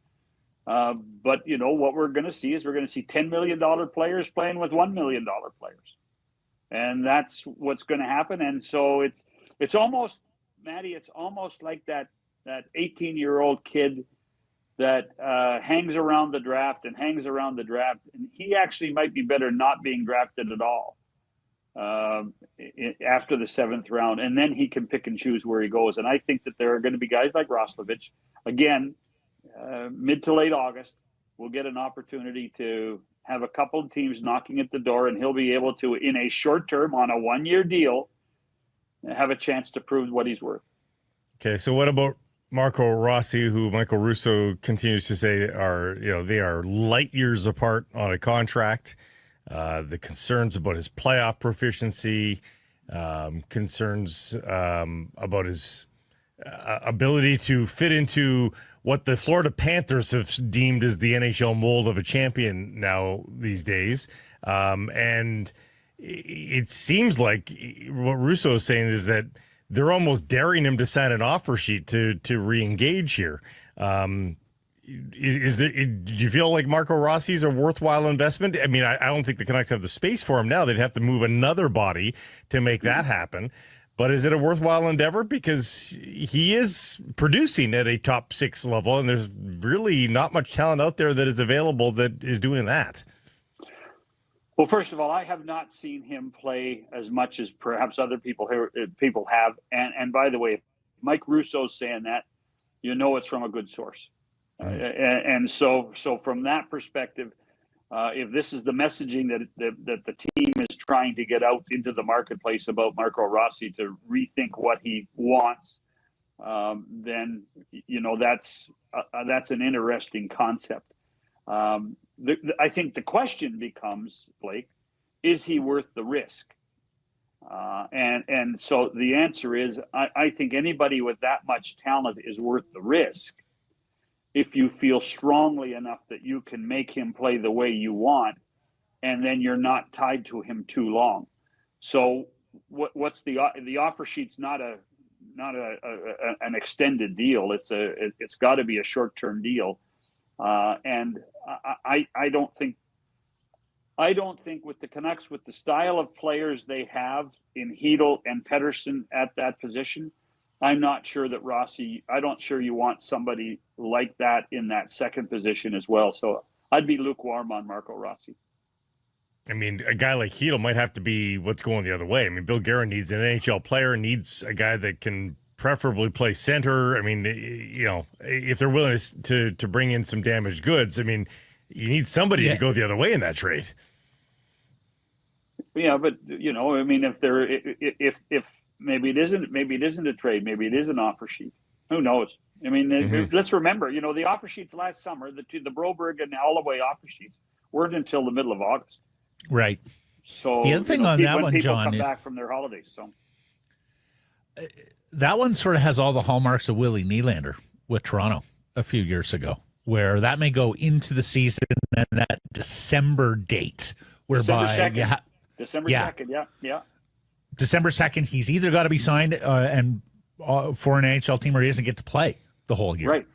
But, what we're going to see is we're going to see $10 million players playing with $1 million players. And that's what's going to happen. And so it's almost, Maddie, it's almost like that 18-year-old kid that hangs around the draft. And he actually might be better not being drafted at all after the seventh round. And then he can pick and choose where he goes. And I think that there are going to be guys like Roslovic, again, mid to late August, we'll get an opportunity to have a couple of teams knocking at the door, and he'll be able to, in a short term, on a 1-year deal, have a chance to prove what he's worth. Okay, so what about Marco Rossi, who Michael Russo continues to say they are light years apart on a contract? The concerns about his playoff proficiency, concerns about his ability to fit into what the Florida Panthers have deemed as the NHL mold of a champion now these days. And it seems like what Russo is saying is that they're almost daring him to sign an offer sheet to re-engage here. Do you feel like Marco Rossi's a worthwhile investment? I mean, I don't think the Canucks have the space for him now. They'd have to move another body to make that happen. But is it a worthwhile endeavor? Because he is producing at a top 6 level, and there's really not much talent out there that is available that is doing that. Well, first of all, I have not seen him play as much as perhaps other people have. And by the way, Mike Russo's saying that, it's from a good source. And so from that perspective, if this is the messaging that the team is trying to get out into the marketplace about Marco Rossi to rethink what he wants, then that's an interesting concept. I think the question becomes, Blake, is he worth the risk? And so the answer is, I think anybody with that much talent is worth the risk if you feel strongly enough that you can make him play the way you want, and then you're not tied to him too long. So what's the offer sheet's not an extended deal. It's got to be a short-term deal. And I don't think with the Canucks, with the style of players they have in Hedl and Pettersson at that position, I'm not sure that Rossi, I'm not sure you want somebody like that in that second position as well. So I'd be lukewarm on Marco Rossi. I mean, a guy like Hedl might have to be what's going the other way. I mean, Bill Guerin needs an NHL player, needs a guy that can preferably play center. I mean, if they're willing to bring in some damaged goods, I mean, you need somebody to go the other way in that trade. Yeah, but I mean, if maybe it isn't a trade, maybe it is an offer sheet. Who knows? I mean, let's remember, the offer sheets last summer, the Broberg and Holloway offer sheets weren't until the middle of August. Right. So the other thing on that one, John, come back from their holidays. So that one sort of has all the hallmarks of Willie Nylander with Toronto a few years ago, where that may go into the season and that December date, whereby December 2nd, yeah. December 2nd, he's either got to be signed and for an NHL team, or he doesn't get to play the whole year. Right.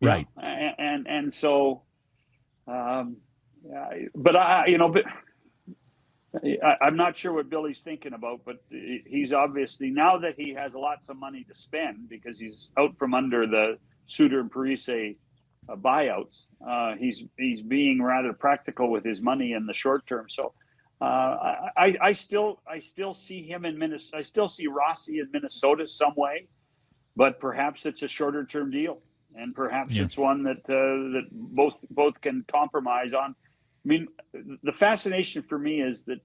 Right. Yeah. And so But I'm not sure what Billy's thinking about, but he's obviously, now that he has lots of money to spend because he's out from under the Suter and Parise buyouts, he's being rather practical with his money in the short term. So I still see him in Minnesota. I still see Rossi in Minnesota some way, but perhaps it's a shorter term deal, and perhaps it's one that that both can compromise on. I mean, the fascination for me is that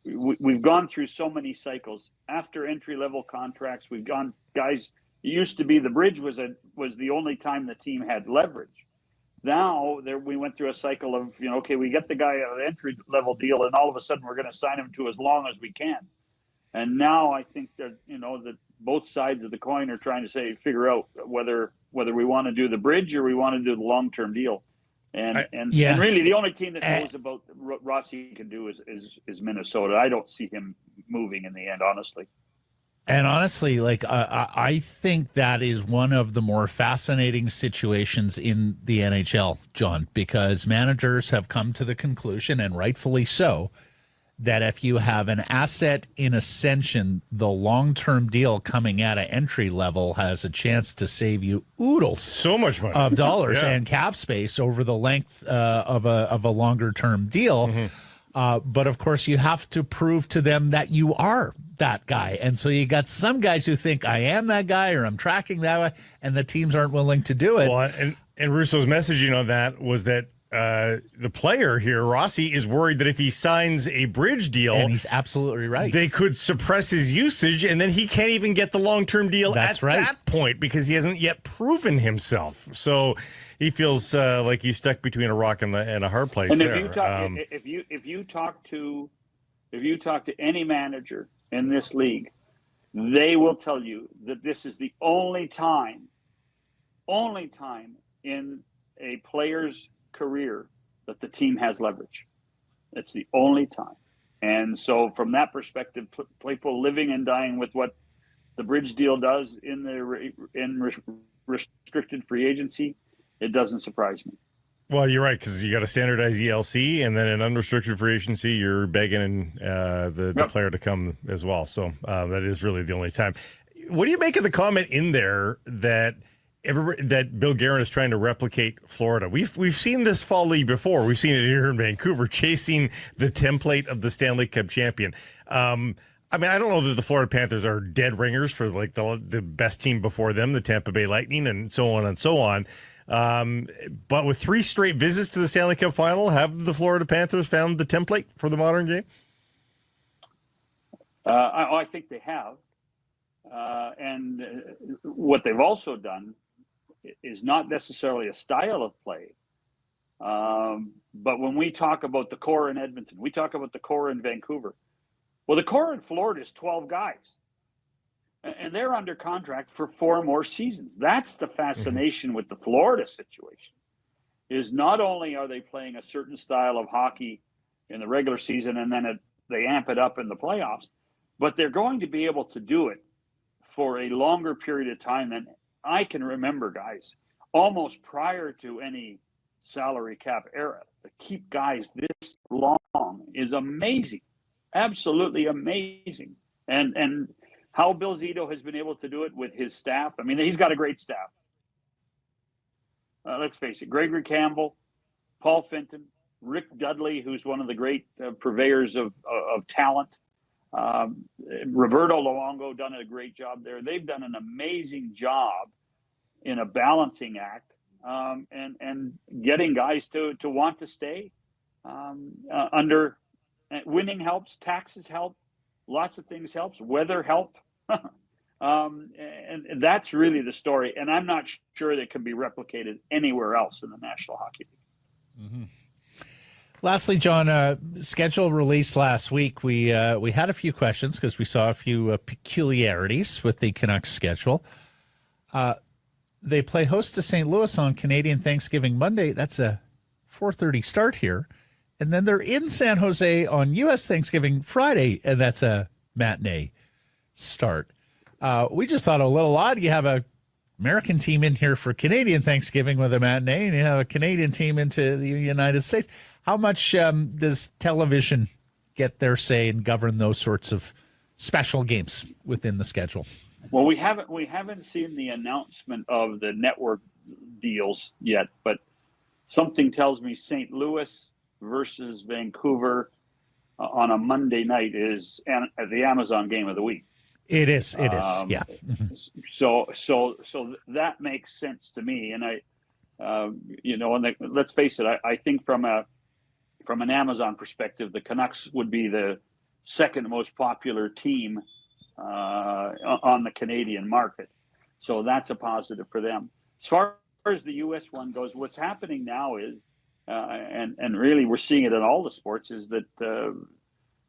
we've gone through so many cycles. After entry-level contracts, we've gone, guys, it used to be the bridge was the only time the team had leverage. Now we went through a cycle of, okay, we get the guy at an entry-level deal, and all of a sudden we're going to sign him to as long as we can. And now I think that, that both sides of the coin are trying to figure out whether we want to do the bridge or we want to do the long-term deal. And really, the only team that knows about Rossi can do is Minnesota. I don't see him moving in the end, honestly. And honestly, I think that is one of the more fascinating situations in the NHL, John, because managers have come to the conclusion, and rightfully so, that if you have an asset in ascension, the long-term deal coming at an entry level has a chance to save you oodles so much money of dollars and cap space over the length of a longer-term deal. Mm-hmm. But of course, you have to prove to them that you are that guy. And so you got some guys who think I am that guy or I'm tracking that way, and the teams aren't willing to do it. Well, and Russo's messaging on that was that the player here, Rossi, is worried that if he signs a bridge deal, and he's absolutely right, they could suppress his usage, and then he can't even get the long-term deal that point because he hasn't yet proven himself. So he feels like he's stuck between a rock and a hard place. And there. if you talk to any manager in this league, they will tell you that this is the only time in a player's career that the team has leverage. It's the only time. And so from that perspective, people living and dying with what the bridge deal does in restricted free agency, it doesn't surprise me. Well, you're right, because you got to standardize ELC, and then in unrestricted free agency, you're begging the player to come as well. So that is really the only time. What do you make of the comment in there that Bill Guerin is trying to replicate Florida? We've seen this fall league before. We've seen it here in Vancouver, chasing the template of the Stanley Cup champion. I mean, I don't know that the Florida Panthers are dead ringers for like the best team before them, the Tampa Bay Lightning, and so on and so on. But with 3 straight visits to the Stanley Cup final, have the Florida Panthers found the template for the modern game? I think they have. And what they've also done is not necessarily a style of play. But when we talk about the core in Edmonton, we talk about the core in Vancouver. Well, the core in Florida is 12 guys. And they're under contract for 4 more seasons. That's the fascination with the Florida situation, is not only are they playing a certain style of hockey in the regular season and then they amp it up in the playoffs, but they're going to be able to do it for a longer period of time than I can remember, guys, almost prior to any salary cap era. To keep guys this long is amazing, absolutely amazing. And how Bill Zito has been able to do it with his staff. I mean, he's got a great staff. Let's face it, Gregory Campbell, Paul Finton, Rick Dudley, who's one of the great purveyors of talent. Roberto Luongo done a great job there. They've done an amazing job in a balancing act and getting guys to want to stay. Under winning helps, taxes help, lots of things helps, weather help. And that's really the story. And I'm not sure that can be replicated anywhere else in the National Hockey League. Mm-hmm. Lastly, John, schedule released last week. We had a few questions because we saw a few peculiarities with the Canucks schedule. They play host to St. Louis on Canadian Thanksgiving Monday. That's a 4:30 start here. And then they're in San Jose on U.S. Thanksgiving Friday, and that's a matinee start. We just thought a little odd. You have a American team in here for Canadian Thanksgiving with a matinee, and you have a Canadian team into the United States. How much does television get their say and govern those sorts of special games within the schedule? Well, we haven't seen the announcement of the network deals yet, but something tells me St. Louis versus Vancouver on a Monday night is the Amazon game of the week. It is. Yeah. So that makes sense to me, and let's face it. I think from an Amazon perspective, the Canucks would be the second most popular team on the Canadian market. So that's a positive for them. As far as the U.S. one goes, what's happening now is, and really we're seeing it in all the sports, is that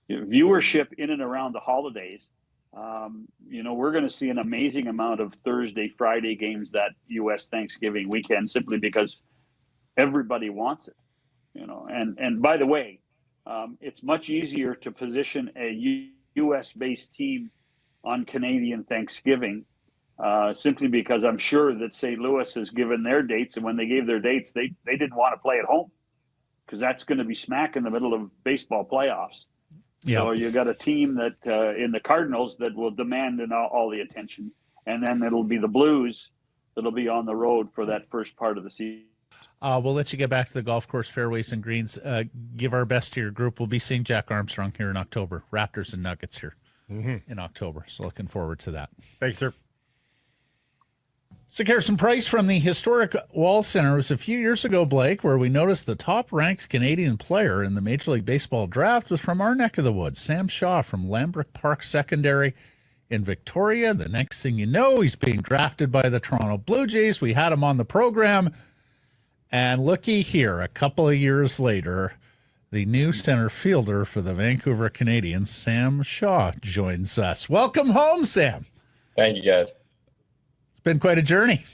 viewership in and around the holidays. We're going to see an amazing amount of Thursday, Friday games that U.S. Thanksgiving weekend, simply because everybody wants it. And by the way, it's much easier to position a U.S.-based team on Canadian Thanksgiving, simply because I'm sure that St. Louis has given their dates, and when they gave their dates, they didn't want to play at home because that's going to be smack in the middle of baseball playoffs. Yep. So you got a team that in the Cardinals that will demand all the attention, and then it'll be the Blues that'll be on the road for that first part of the season. We'll let you get back to the golf course, fairways, and greens. Give our best to your group. We'll be seeing Jack Armstrong here in October. Raptors and Nuggets here in October. So looking forward to that. Thanks, sir. So Harrison Price from the historic Wall Center. It was a few years ago, Blake, where we noticed the top-ranked Canadian player in the Major League Baseball draft was from our neck of the woods, Sam Shaw from Lambrook Park Secondary in Victoria. The next thing you know, he's being drafted by the Toronto Blue Jays. We had him on the program. And looky here, a couple of years later, the new center fielder for the Vancouver Canadians, Sam Shaw, joins us. Welcome home, Sam. Thank you, guys. It's been quite a journey.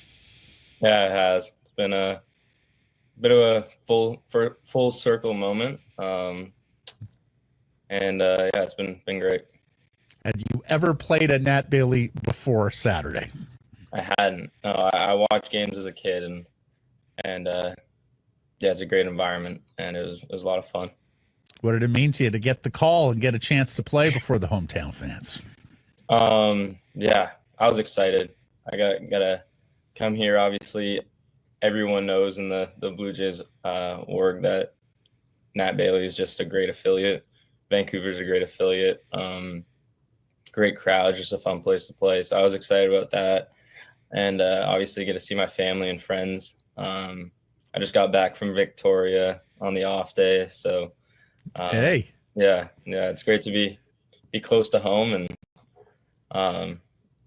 Yeah, it has. It's been a bit of a full circle moment. It's been great. Had you ever played at Nat Bailey before Saturday? I hadn't. No, I watched games as a kid, and it's a great environment, and it was a lot of fun. What did it mean to you to get the call and get a chance to play before the hometown fans? I was excited. I gotta come here. Obviously, everyone knows in the Blue Jays org that Nat Bailey is just a great affiliate. Vancouver's a great affiliate. Great crowd, just a fun place to play. So I was excited about that, and obviously get to see my family and friends. I just got back from Victoria on the off day, so it's great to be close to home, and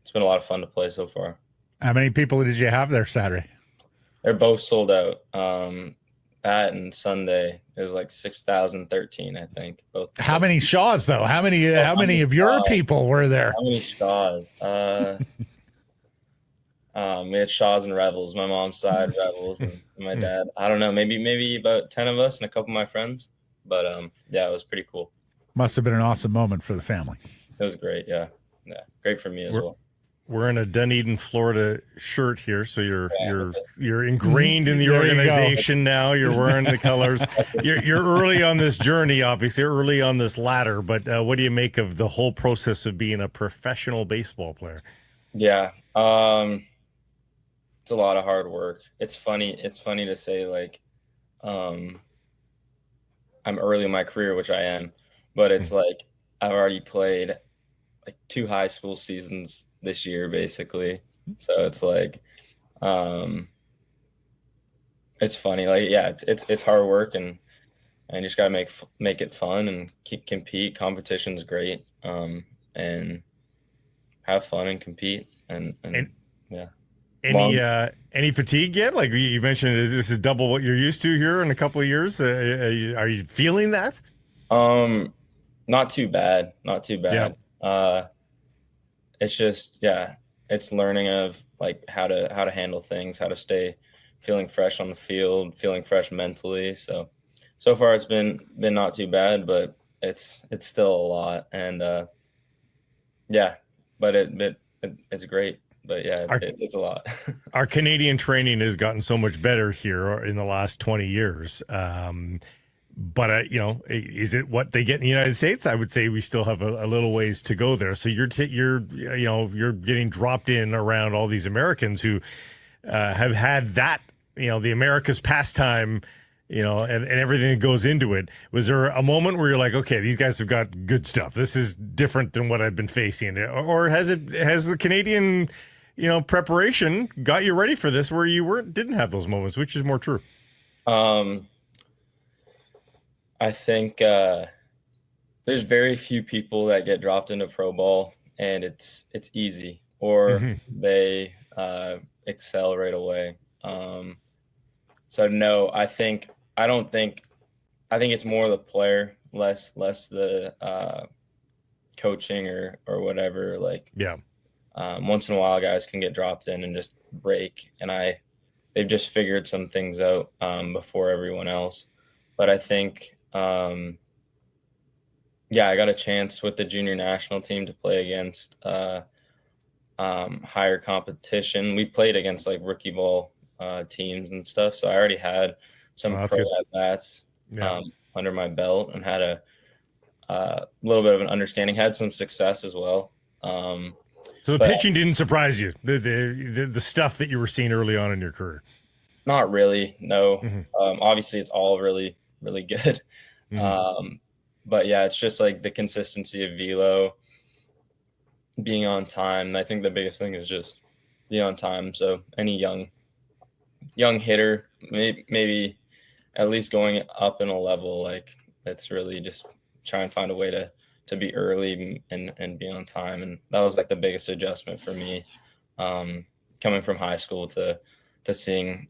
it's been a lot of fun to play so far. How many people did you have there Saturday? They're both sold out. That and Sunday, it was like 6,013, I think. Both. How many Shaws though? How many of your people were there? How many Shaws? We had Shaws and Revels. My mom's side, Revels, and my dad. I don't know, maybe about 10 of us and a couple of my friends. But it was pretty cool. Must have been an awesome moment for the family. It was great, yeah. Great for me as well. We're in a Dunedin, Florida shirt here, so you're ingrained in the organization now. You're wearing the colors. You're early on this journey, obviously, early on this ladder. But what do you make of the whole process of being a professional baseball player? Yeah, it's a lot of hard work. It's funny to say, like, I'm early in my career, which I am, but it's like I've already played like 2 high school seasons this year, basically. So it's like, it's funny. Like, yeah, it's hard work, and you just gotta make it fun and compete. Competition's great, and have fun and compete, and yeah. Any fatigue yet? Like you mentioned, this is double what you're used to here in a couple of years. Are you feeling that? Not too bad. Yeah. It's just, it's learning of like how to handle things, how to stay feeling fresh on the field, feeling fresh mentally. So far it's been not too bad, but it's still a lot. And but it's great. but yeah, it's a lot. Our Canadian training has gotten so much better here in the last 20 years. But you know, is it what they get in the United States? I would say we still have a little ways to go there. So you're getting dropped in around all these Americans who have had that, you know, the America's pastime, you know, and everything that goes into it. Was there a moment where you're like, okay, these guys have got good stuff. This is different than what I've been facing, or has the Canadian, you know, preparation got you ready for this where you didn't have those moments? Which is more true? I think there's very few people that get dropped into pro ball and it's easy, or they excel right away. So no, I think it's more the player, less the coaching or whatever. Like, yeah, once in a while guys can get dropped in and just break, and they've just figured some things out before everyone else. But I think I got a chance with the junior national team to play against higher competition. We played against like rookie ball teams and stuff, so I already had some pro at-bats under my belt and had a little bit of an understanding, had some success as well. So the pitching didn't surprise you, the stuff that you were seeing early on in your career? Not really, no. Obviously it's all really, really good. But yeah, it's just like the consistency of velo, being on time. I think the biggest thing is just be on time. So any young hitter, maybe at least going up in a level, like that's really just try and find a way to be early and be on time. And that was like the biggest adjustment for me, coming from high school to seeing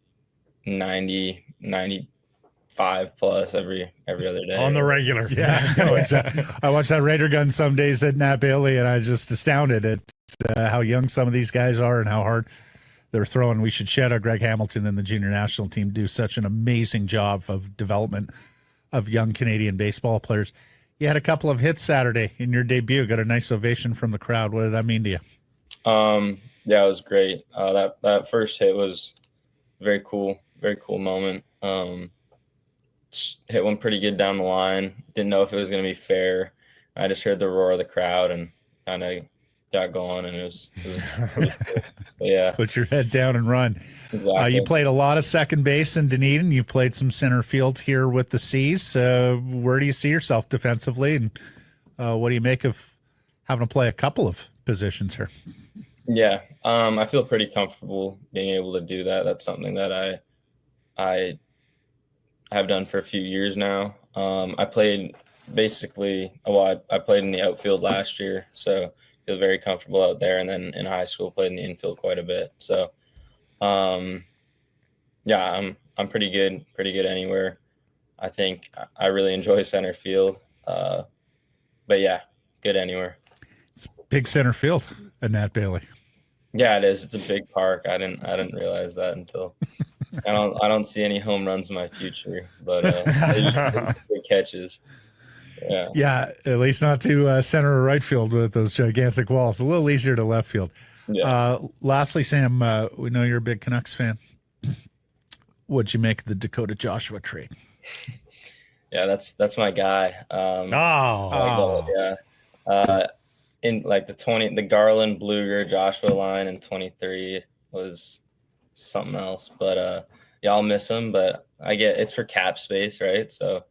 95 plus every other day on the regular. Yeah, no, exactly. I watch that Raider gun some days at Nat Bailey, and I'm just astounded at how young some of these guys are and how hard they're throwing. We should shout out Greg Hamilton and the junior national team do such an amazing job of development of young Canadian baseball players. You had a couple of hits Saturday in your debut. Got a nice ovation from the crowd. What did that mean to you? Yeah, it was great. That first hit was very cool moment. Hit one pretty good down the line. Didn't know if it was going to be fair. I just heard the roar of the crowd and kind of got going, and it was pretty cool. But yeah. Put your head down and run. Exactly. You played a lot of second base in Dunedin. You've played some center field here with the Seas. Where do you see yourself defensively, and what do you make of having to play a couple of positions here? Yeah, I feel pretty comfortable being able to do that. That's something that I have done for a few years now. I played I played in the outfield last year, so feel very comfortable out there. And then in high school, played in the infield quite a bit. So, I'm pretty good anywhere. I think I really enjoy center field. But yeah, good anywhere. It's big center field at Nat Bailey. Yeah, it is. It's a big park. I didn't realize that until I don't see any home runs in my future, but good catches. Yeah, at least not to center or right field with those gigantic walls. A little easier to left field. Yeah. Lastly, Sam, we know you're a big Canucks fan. What'd you make of the Dakota Joshua trade? Yeah, that's my guy. In like the Garland Bluger Joshua line in 23 was something else. But I'll miss him. But it's for cap space, right? So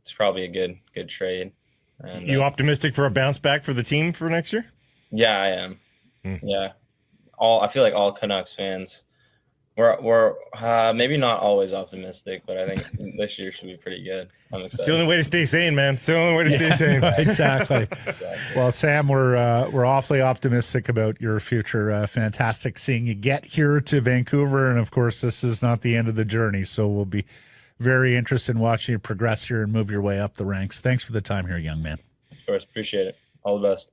it's probably a good trade. And, you optimistic for a bounce back for the team for next year? Yeah, I am. Yeah, I feel like all Canucks fans. We're maybe not always optimistic, but I think this year should be pretty good. I'm excited. It's the only way to stay sane, man. It's the only way to stay sane. Exactly. Well, Sam, we're awfully optimistic about your future. Fantastic seeing you get here to Vancouver, and of course, this is not the end of the journey. So we'll be very interested in watching you progress here and move your way up the ranks. Thanks for the time here, young man. Of course, appreciate it. All the best.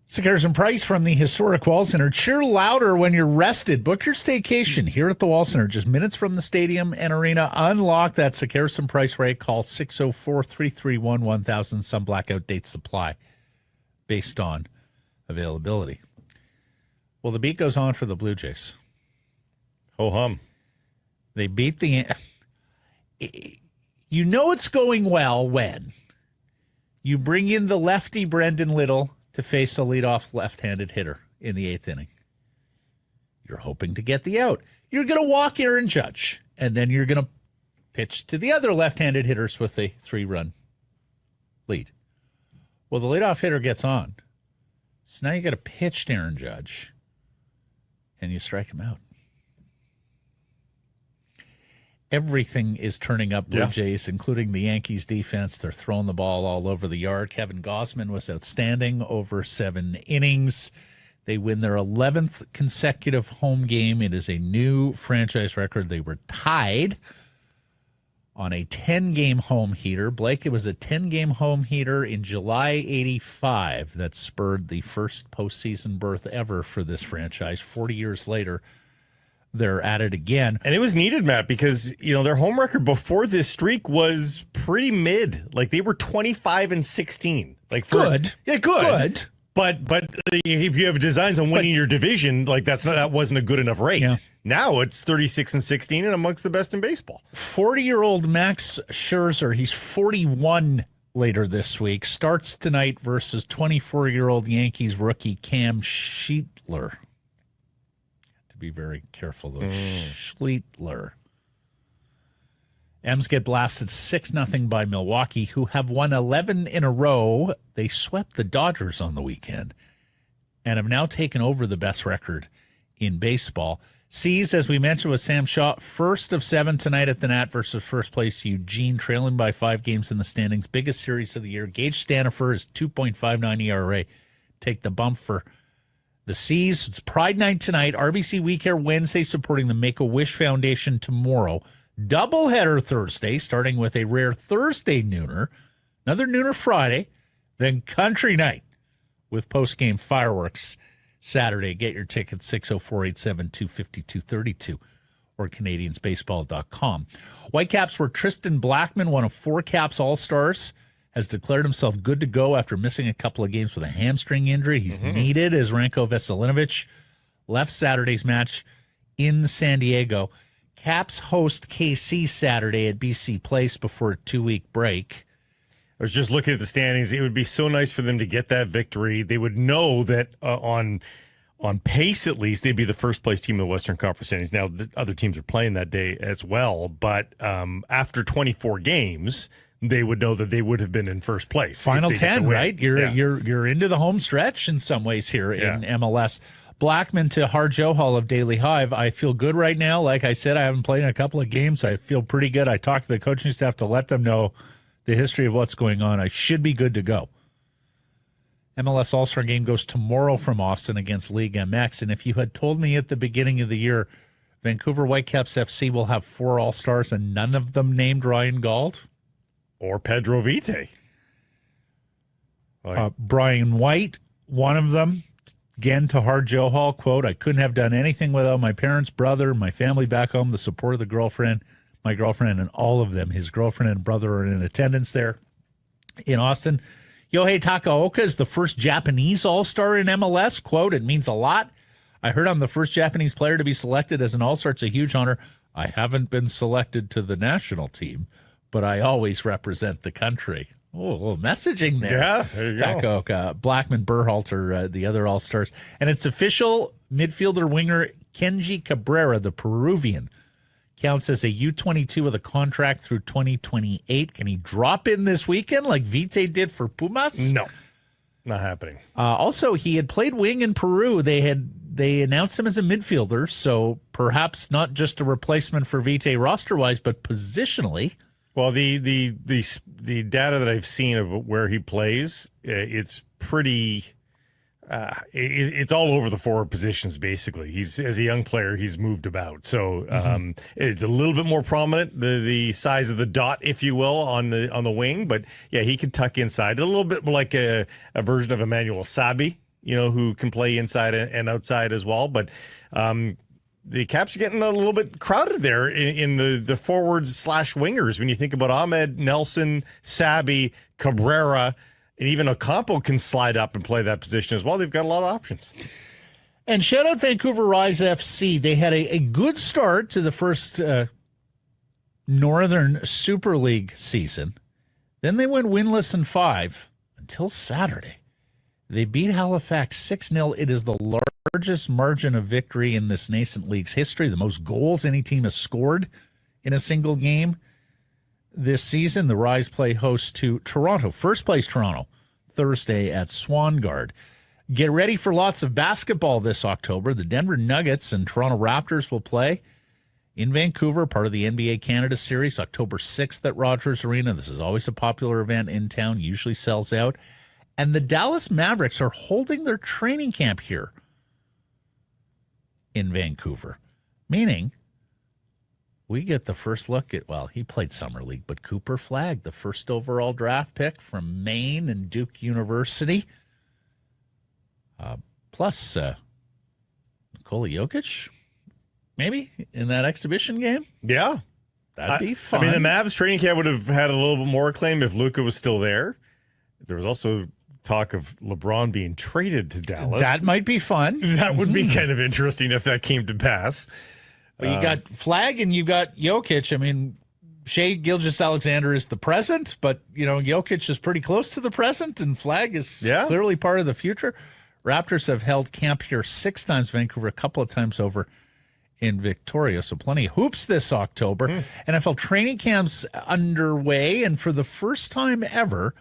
Sekeres and Price from the historic Wall Center. Cheer louder when you're rested. Book your staycation here at the Wall Center, just minutes from the stadium and arena. Unlock that Sekeres and Price rate. Call 604-331-1000. Some blackout dates apply based on availability. Well, the beat goes on for the Blue Jays. Ho hum. They beat the... You know it's going well when you bring in the lefty Brendan Little to face a leadoff left-handed hitter in the 8th inning. You're hoping to get the out. You're going to walk Aaron Judge, and then you're going to pitch to the other left-handed hitters with a 3-run lead. Well, the leadoff hitter gets on. So now you got to pitch to Aaron Judge, and you strike him out. Everything is turning up Blue Jays, including the Yankees defense. They're throwing the ball all over the yard. Kevin Gausman was outstanding over 7 innings. They win their 11th consecutive home game. It is a new franchise record. They were tied on a 10-game home heater. Blake, it was a 10-game home heater in July 85 that spurred the first postseason berth ever for this franchise. 40 years later, they're at it again. And it was needed, Matt, because, their home record before this streak was pretty mid. Like, they were 25-16. Like, good. Yeah, good. But if you have designs on winning your division, like that wasn't a good enough rate. Yeah. Now it's 36-16 and amongst the best in baseball. 40-year-old Max Scherzer, he's 41 later this week, starts tonight versus 24-year-old Yankees rookie Cam Schietler. To be very careful, though. Schlittler. M's get blasted 6-0 by Milwaukee, who have won 11 in a row. They swept the Dodgers on the weekend and have now taken over the best record in baseball. C's, as we mentioned, with Sam Shaw, first of 7 tonight at the Nat versus first place Eugene, trailing by 5 games in the standings. Biggest series of the year. Gage Stanifer is 2.59 ERA. Take the bump for the C's. It's Pride Night tonight. RBC We Care Wednesday, supporting the Make-A-Wish Foundation tomorrow. Doubleheader Thursday, starting with a rare Thursday nooner, another nooner Friday, then Country Night with post-game fireworks Saturday. Get your tickets 604-872-5232 or CanadiansBaseball.com. Whitecaps, where Tristan Blackman, one of 4 Caps All-Stars, has declared himself good to go after missing a couple of games with a hamstring injury. He's needed as Ranko Veselinovic left Saturday's match in San Diego. Caps host KC Saturday at BC Place before a 2-week break. I was just looking at the standings. It would be so nice for them to get that victory. They would know that on pace, at least, they'd be the first place team in the Western Conference standings. Now, the other teams are playing that day as well, but after 24 games, they would know that they would have been in first place. Final 10, right? You're into the home stretch in some ways here in MLS. Blackman to Harjohal of Daily Hive. I feel good right now. Like I said, I haven't played in a couple of games. I feel pretty good. I talked to the coaching staff to let them know the history of what's going on. I should be good to go. MLS All-Star Game goes tomorrow from Austin against League MX. And if you had told me at the beginning of the year, Vancouver Whitecaps FC will have 4 All-Stars and none of them named Ryan Gauld or Pedro Vite. Brian White, one of them. Again, to Harjohal, quote, I couldn't have done anything without my parents, brother, my family back home, the support of the girlfriend, my girlfriend, and all of them. His girlfriend and brother are in attendance there in Austin. Yohei Takaoka is the first Japanese All-Star in MLS. Quote, it means a lot. I heard I'm the first Japanese player to be selected as an All-Star. It's a huge honor. I haven't been selected to the national team, but I always represent the country. Oh, a little messaging there. Yeah, there you go. Blackman, Berhalter, the other All-Stars. And it's official. Midfielder winger Kenji Cabrera, the Peruvian, counts as a U22 with a contract through 2028. Can he drop in this weekend like Vite did for Pumas? No, not happening. Also, he had played wing in Peru. They announced him as a midfielder, so perhaps not just a replacement for Vite roster-wise, but positionally. Well, the data that I've seen of where he plays, it's pretty. It's all over the forward positions. Basically, he's as a young player, he's moved about, so it's a little bit more prominent, the size of the dot, if you will, on the wing. But yeah, he can tuck inside a little bit like a version of Emmanuel Sabi, who can play inside and outside as well. But the Caps are getting a little bit crowded there in the forwards / wingers. When you think about Ahmed, Nelson, Sabi, Cabrera, And even Ocampo can slide up and play that position as well. They've got a lot of options. And shout out Vancouver Rise FC. They had a good start to the first Northern Super League season. Then they went winless in 5 until Saturday. They beat Halifax 6-0. It is the largest margin of victory in this nascent league's history, the most goals any team has scored in a single game this season. The Rise play host to Toronto, first place Toronto, Thursday at Swangard. Get ready for lots of basketball this October. The Denver Nuggets and Toronto Raptors will play in Vancouver, part of the NBA Canada Series, October 6th at Rogers Arena. This is always a popular event in town, usually sells out. And the Dallas Mavericks are holding their training camp here in Vancouver, meaning we get the first look at, well, he played Summer League, but Cooper Flagg, the first overall draft pick from Maine and Duke University. Plus Nikola Jokic, maybe, in that exhibition game. Yeah. That'd be fun. I mean, the Mavs training camp would have had a little bit more acclaim if Luka was still there. There was also talk of LeBron being traded to Dallas. That might be fun. That would be kind of interesting if that came to pass. But you got Flagg and you got Jokic. I mean, Shai Gilgeous-Alexander is the present, but, Jokic is pretty close to the present, and Flagg is clearly part of the future. Raptors have held camp here 6 times, Vancouver, a couple of times over in Victoria, so plenty of hoops this October. NFL training camps underway, and for the first time ever,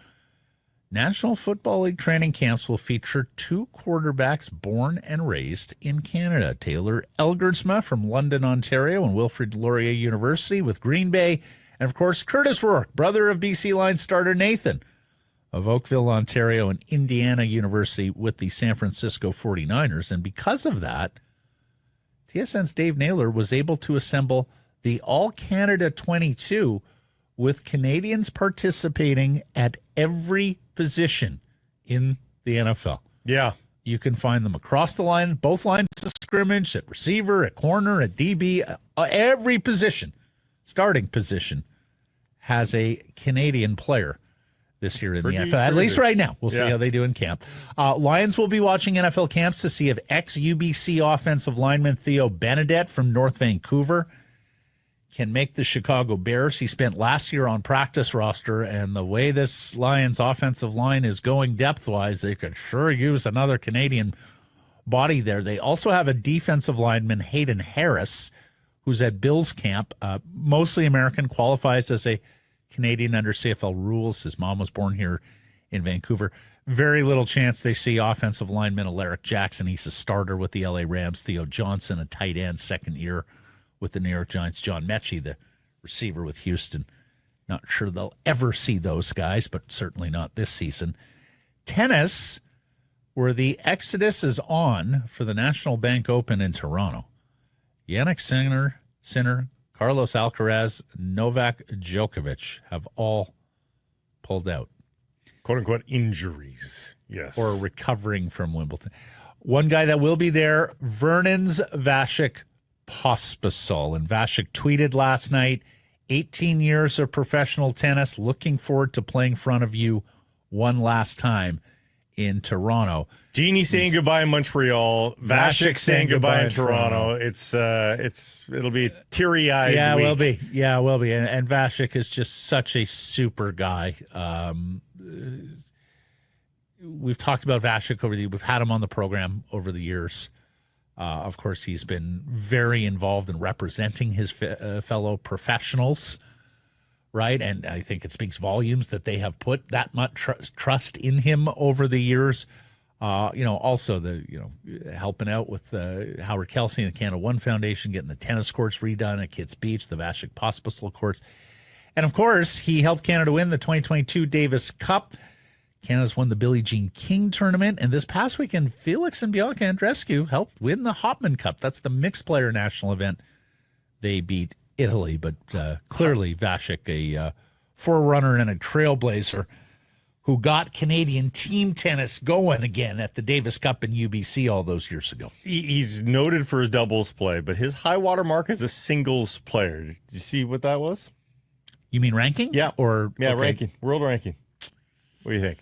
National Football League training camps will feature 2 quarterbacks born and raised in Canada. Taylor Elgersma from London, Ontario, and Wilfrid Laurier University with Green Bay, and of course, Curtis Rourke, brother of BC Lions starter Nathan, of Oakville, Ontario, and Indiana University with the San Francisco 49ers. And because of that, TSN's Dave Naylor was able to assemble the All-Canada 22 with Canadians participating at every position in the NFL. Yeah. You can find them across the line, both lines of scrimmage, at receiver, at corner, at DB, every position, starting position, has a Canadian player this year in the NFL, at least right now. We'll see how they do in camp. Lions will be watching NFL camps to see if ex-UBC offensive lineman Theo Benedette from North Vancouver can make the Chicago Bears. He spent last year on practice roster, and the way this Lions offensive line is going depth-wise, they could sure use another Canadian body there. They also have a defensive lineman, Hayden Harris, who's at Bills camp, mostly American, qualifies as a Canadian under CFL rules. His mom was born here in Vancouver. Very little chance they see offensive lineman Alaric Jackson. He's a starter with the LA Rams. Theo Johnson, a tight end, second year with the New York Giants. John Mechie, the receiver with Houston. Not sure they'll ever see those guys, but certainly not this season. Tennis, where the exodus is on for the National Bank Open in Toronto. Jannik Sinner, Carlos Alcaraz, Novak Djokovic have all pulled out. Quote-unquote injuries, yes. Or recovering from Wimbledon. One guy that will be there, Vernon's Vasek Pospisil. And Vasek tweeted last night, 18 years of professional tennis, looking forward to playing in front of you one last time in Toronto. Genie saying goodbye in Montreal. Vasek saying goodbye in Toronto. It'll be teary-eyed. Yeah, week. it will be. Yeah, it will be. And Vasek is just such a super guy. We've talked about Vasek we've had him on the program over the years. Of course, he's been very involved in representing his fellow professionals, right? And I think it speaks volumes that they have put that much trust in him over the years. Also helping out with Howard Kelsey and the Canada One Foundation, getting the tennis courts redone at Kitts Beach, the Vasek Pospisil courts. And of course, he helped Canada win the 2022 Davis Cup. Canada's won the Billie Jean King tournament. And this past weekend, Felix and Bianca Andreescu helped win the Hopman Cup. That's the mixed player national event. They beat Italy, but clearly Vasek, a forerunner and a trailblazer who got Canadian team tennis going again at the Davis Cup in UBC all those years ago. He's noted for his doubles play, but his high water mark as a singles player. Did you see what that was? You mean ranking? Yeah. Okay. Ranking. World ranking. What do you think?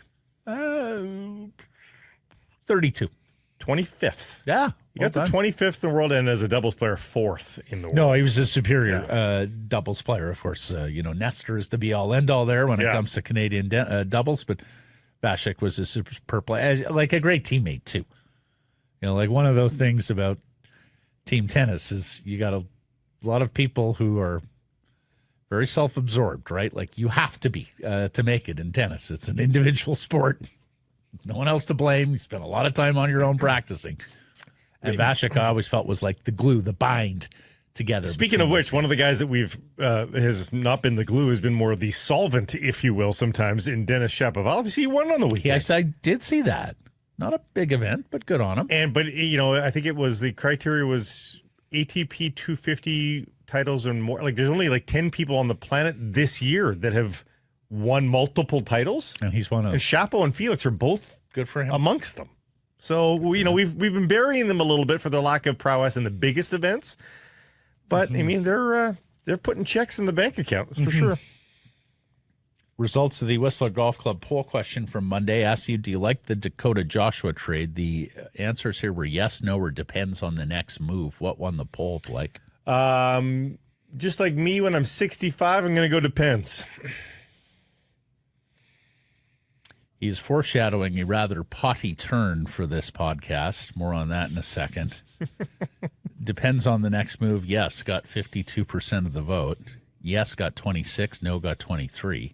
32. 25th. Yeah. You got the 25th in the world and as a doubles player, 4th in the world. No, he was a superior doubles player, of course. Nestor is the be-all, end-all there when it comes to Canadian doubles, but Vasek was a super player, like a great teammate, too. Like one of those things about team tennis is you got a lot of people who are very self-absorbed, right? Like you have to be to make it in tennis. It's an individual sport. No one else to blame. You spend a lot of time on your own practicing. And Vasek, I always felt, was like the glue, the bind together. Speaking of which, one of the guys that we've has not been the glue, has been more the solvent, if you will, sometimes in Denis Shapovalov. He won on the weekend. Yes, I did see that. Not a big event, but good on him. But I think it was the criteria was ATP 250 titles and more. Like there's only like 10 people on the planet this year that have won multiple titles, and he's one of them. And Chapo and Felix are both good for him amongst them. So we've been burying them a little bit for their lack of prowess in the biggest events, but I mean they're putting checks in the bank account, that's for sure. Results of the Whistler Golf Club poll question from Monday asked you, do you like the Dakota Joshua trade? The answers here were yes, no, or depends on the next move. What won the poll, Blake? Just like me when I'm 65, I'm going to go depends. He is foreshadowing a rather potty turn for this podcast. More on that in a second. Depends on the next move. Yes, got 52% of the vote. Yes, got 26. No, got 23.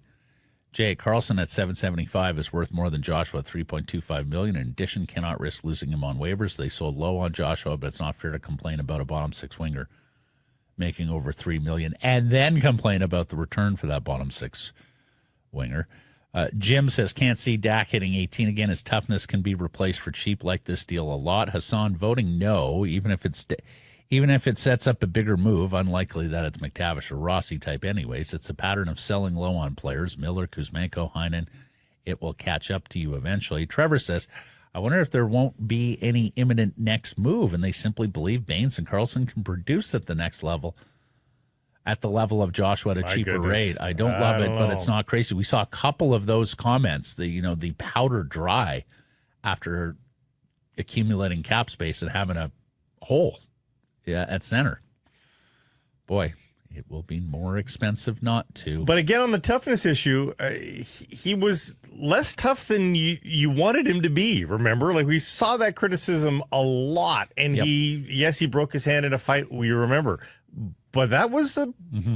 Jay Carlson at 775 is worth more than Joshua at $3.25 million. In addition, cannot risk losing him on waivers. They sold low on Joshua, but it's not fair to complain about a bottom six winger making over $3 million and then complain about the return for that bottom six winger. Jim says, can't see Dak hitting 18 again. His toughness can be replaced for cheap like this deal a lot. Hassan voting no, even if it sets up a bigger move, unlikely that it's McTavish or Rossi type anyways. It's a pattern of selling low on players, Miller, Kuzmenko, Heinen. It will catch up to you eventually. Trevor says, I wonder if there won't be any imminent next move, and they simply believe Baines and Carlson can produce at the next level. At the level of Joshua at a cheaper rate. I don't love it, but it's not crazy. We saw a couple of those comments, the powder dry after accumulating cap space and having a hole at center. Boy, it will be more expensive not to. But again, on the toughness issue, he was less tough than you wanted him to be, remember? Like we saw that criticism a lot. And he broke his hand in a fight, we remember. But that was a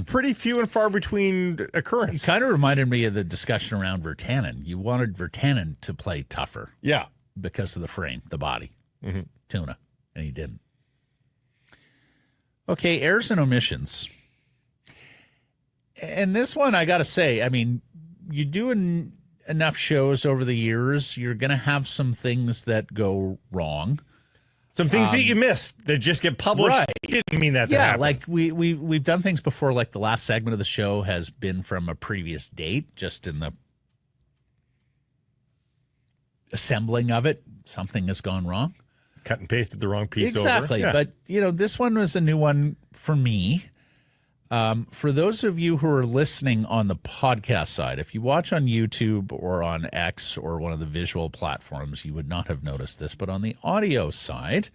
pretty few and far between occurrence. It kind of reminded me of the discussion around Virtanen. You wanted Virtanen to play tougher. Yeah. Because of the frame, the body. Tuna. And he didn't. Okay, errors and omissions. And this one, I got to say, I mean, you do enough shows over the years, you're going to have some things that go wrong. Some things that you missed that just get published. Right. Didn't mean that to happen. Like we've done things before, like the last segment of the show has been from a previous date, just in the assembling of it, something has gone wrong. Cut and pasted the wrong piece exactly. over. Yeah. But, this one was a new one for me. For those of you who are listening on the podcast side, if you watch on YouTube or on X or one of the visual platforms, you would not have noticed this. But on the audio side,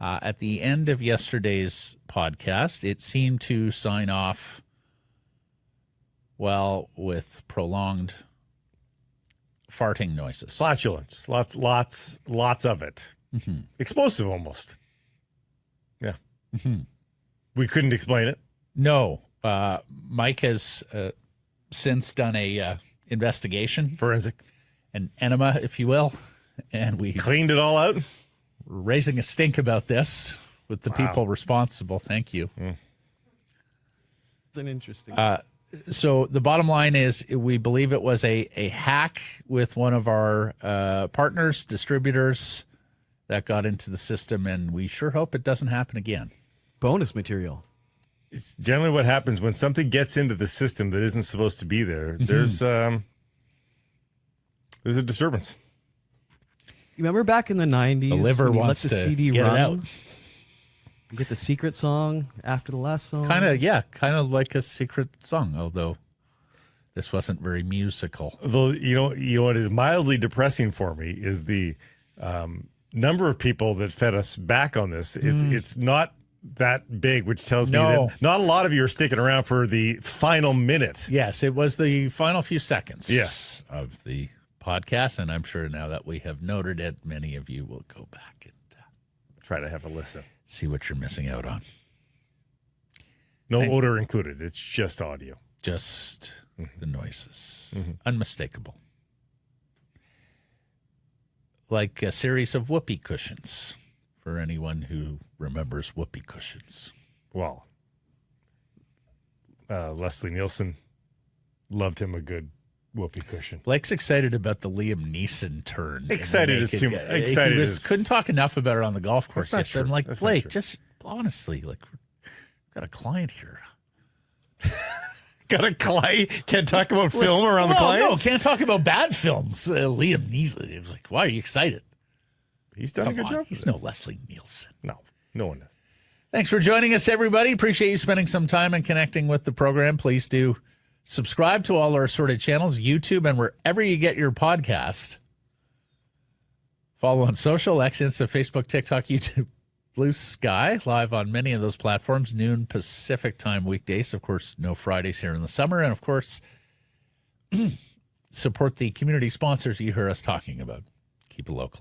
at the end of yesterday's podcast, it seemed to sign off, with prolonged farting noises. Flatulence. Lots of it. Explosive almost. Yeah. We couldn't explain it. No, Mike has since done a investigation, forensic, an enema, if you will, and we cleaned it all out. We're raising a stink about this with the people responsible. Thank you. It's an interesting. So the bottom line is, we believe it was a hack with one of our partners, distributors, that got into the system, and we sure hope it doesn't happen again. Bonus material. It's generally what happens when something gets into the system that isn't supposed to be there. There's a disturbance. You remember back in the 90s, the liver when you wants let the to CD get run? it out. You get the secret song after the last song. Kind of like a secret song, although this wasn't very musical. Though you know what is mildly depressing for me is the number of people that fed us back on this. It's not that big, which tells me that not a lot of you are sticking around for the final minute. Yes, it was the final few seconds Yes. of the podcast, and I'm sure now that we have noted it, many of you will go back and Try to have a listen. see what you're missing out on. No odor included. It's just audio. Just the noises. Unmistakable. Like a series of whoopee cushions for anyone who remembers whoopee cushions. Well, Leslie Nielsen loved him a good whoopee cushion. Blake's excited about the Liam Neeson turn. Excited is too excited. Couldn't talk enough about it on the golf course. That's not I'm true. like, That's not Blake, true. just honestly, like, we've got a client here. Got a client? Can't talk about film around the No, clients? can't talk about bad films. Liam Neeson, like, why are you excited? He's done a good job. He's no Leslie Nielsen. No one is. Thanks for joining us, everybody. Appreciate you spending some time and connecting with the program. Please do subscribe to all our assorted channels, YouTube, and wherever you get your podcast. Follow on social, X, Insta, Facebook, TikTok, YouTube, Blue Sky, live on many of those platforms, noon Pacific time weekdays. Of course, no Fridays here in the summer. And, of course, support the community sponsors you hear us talking about. Keep it local.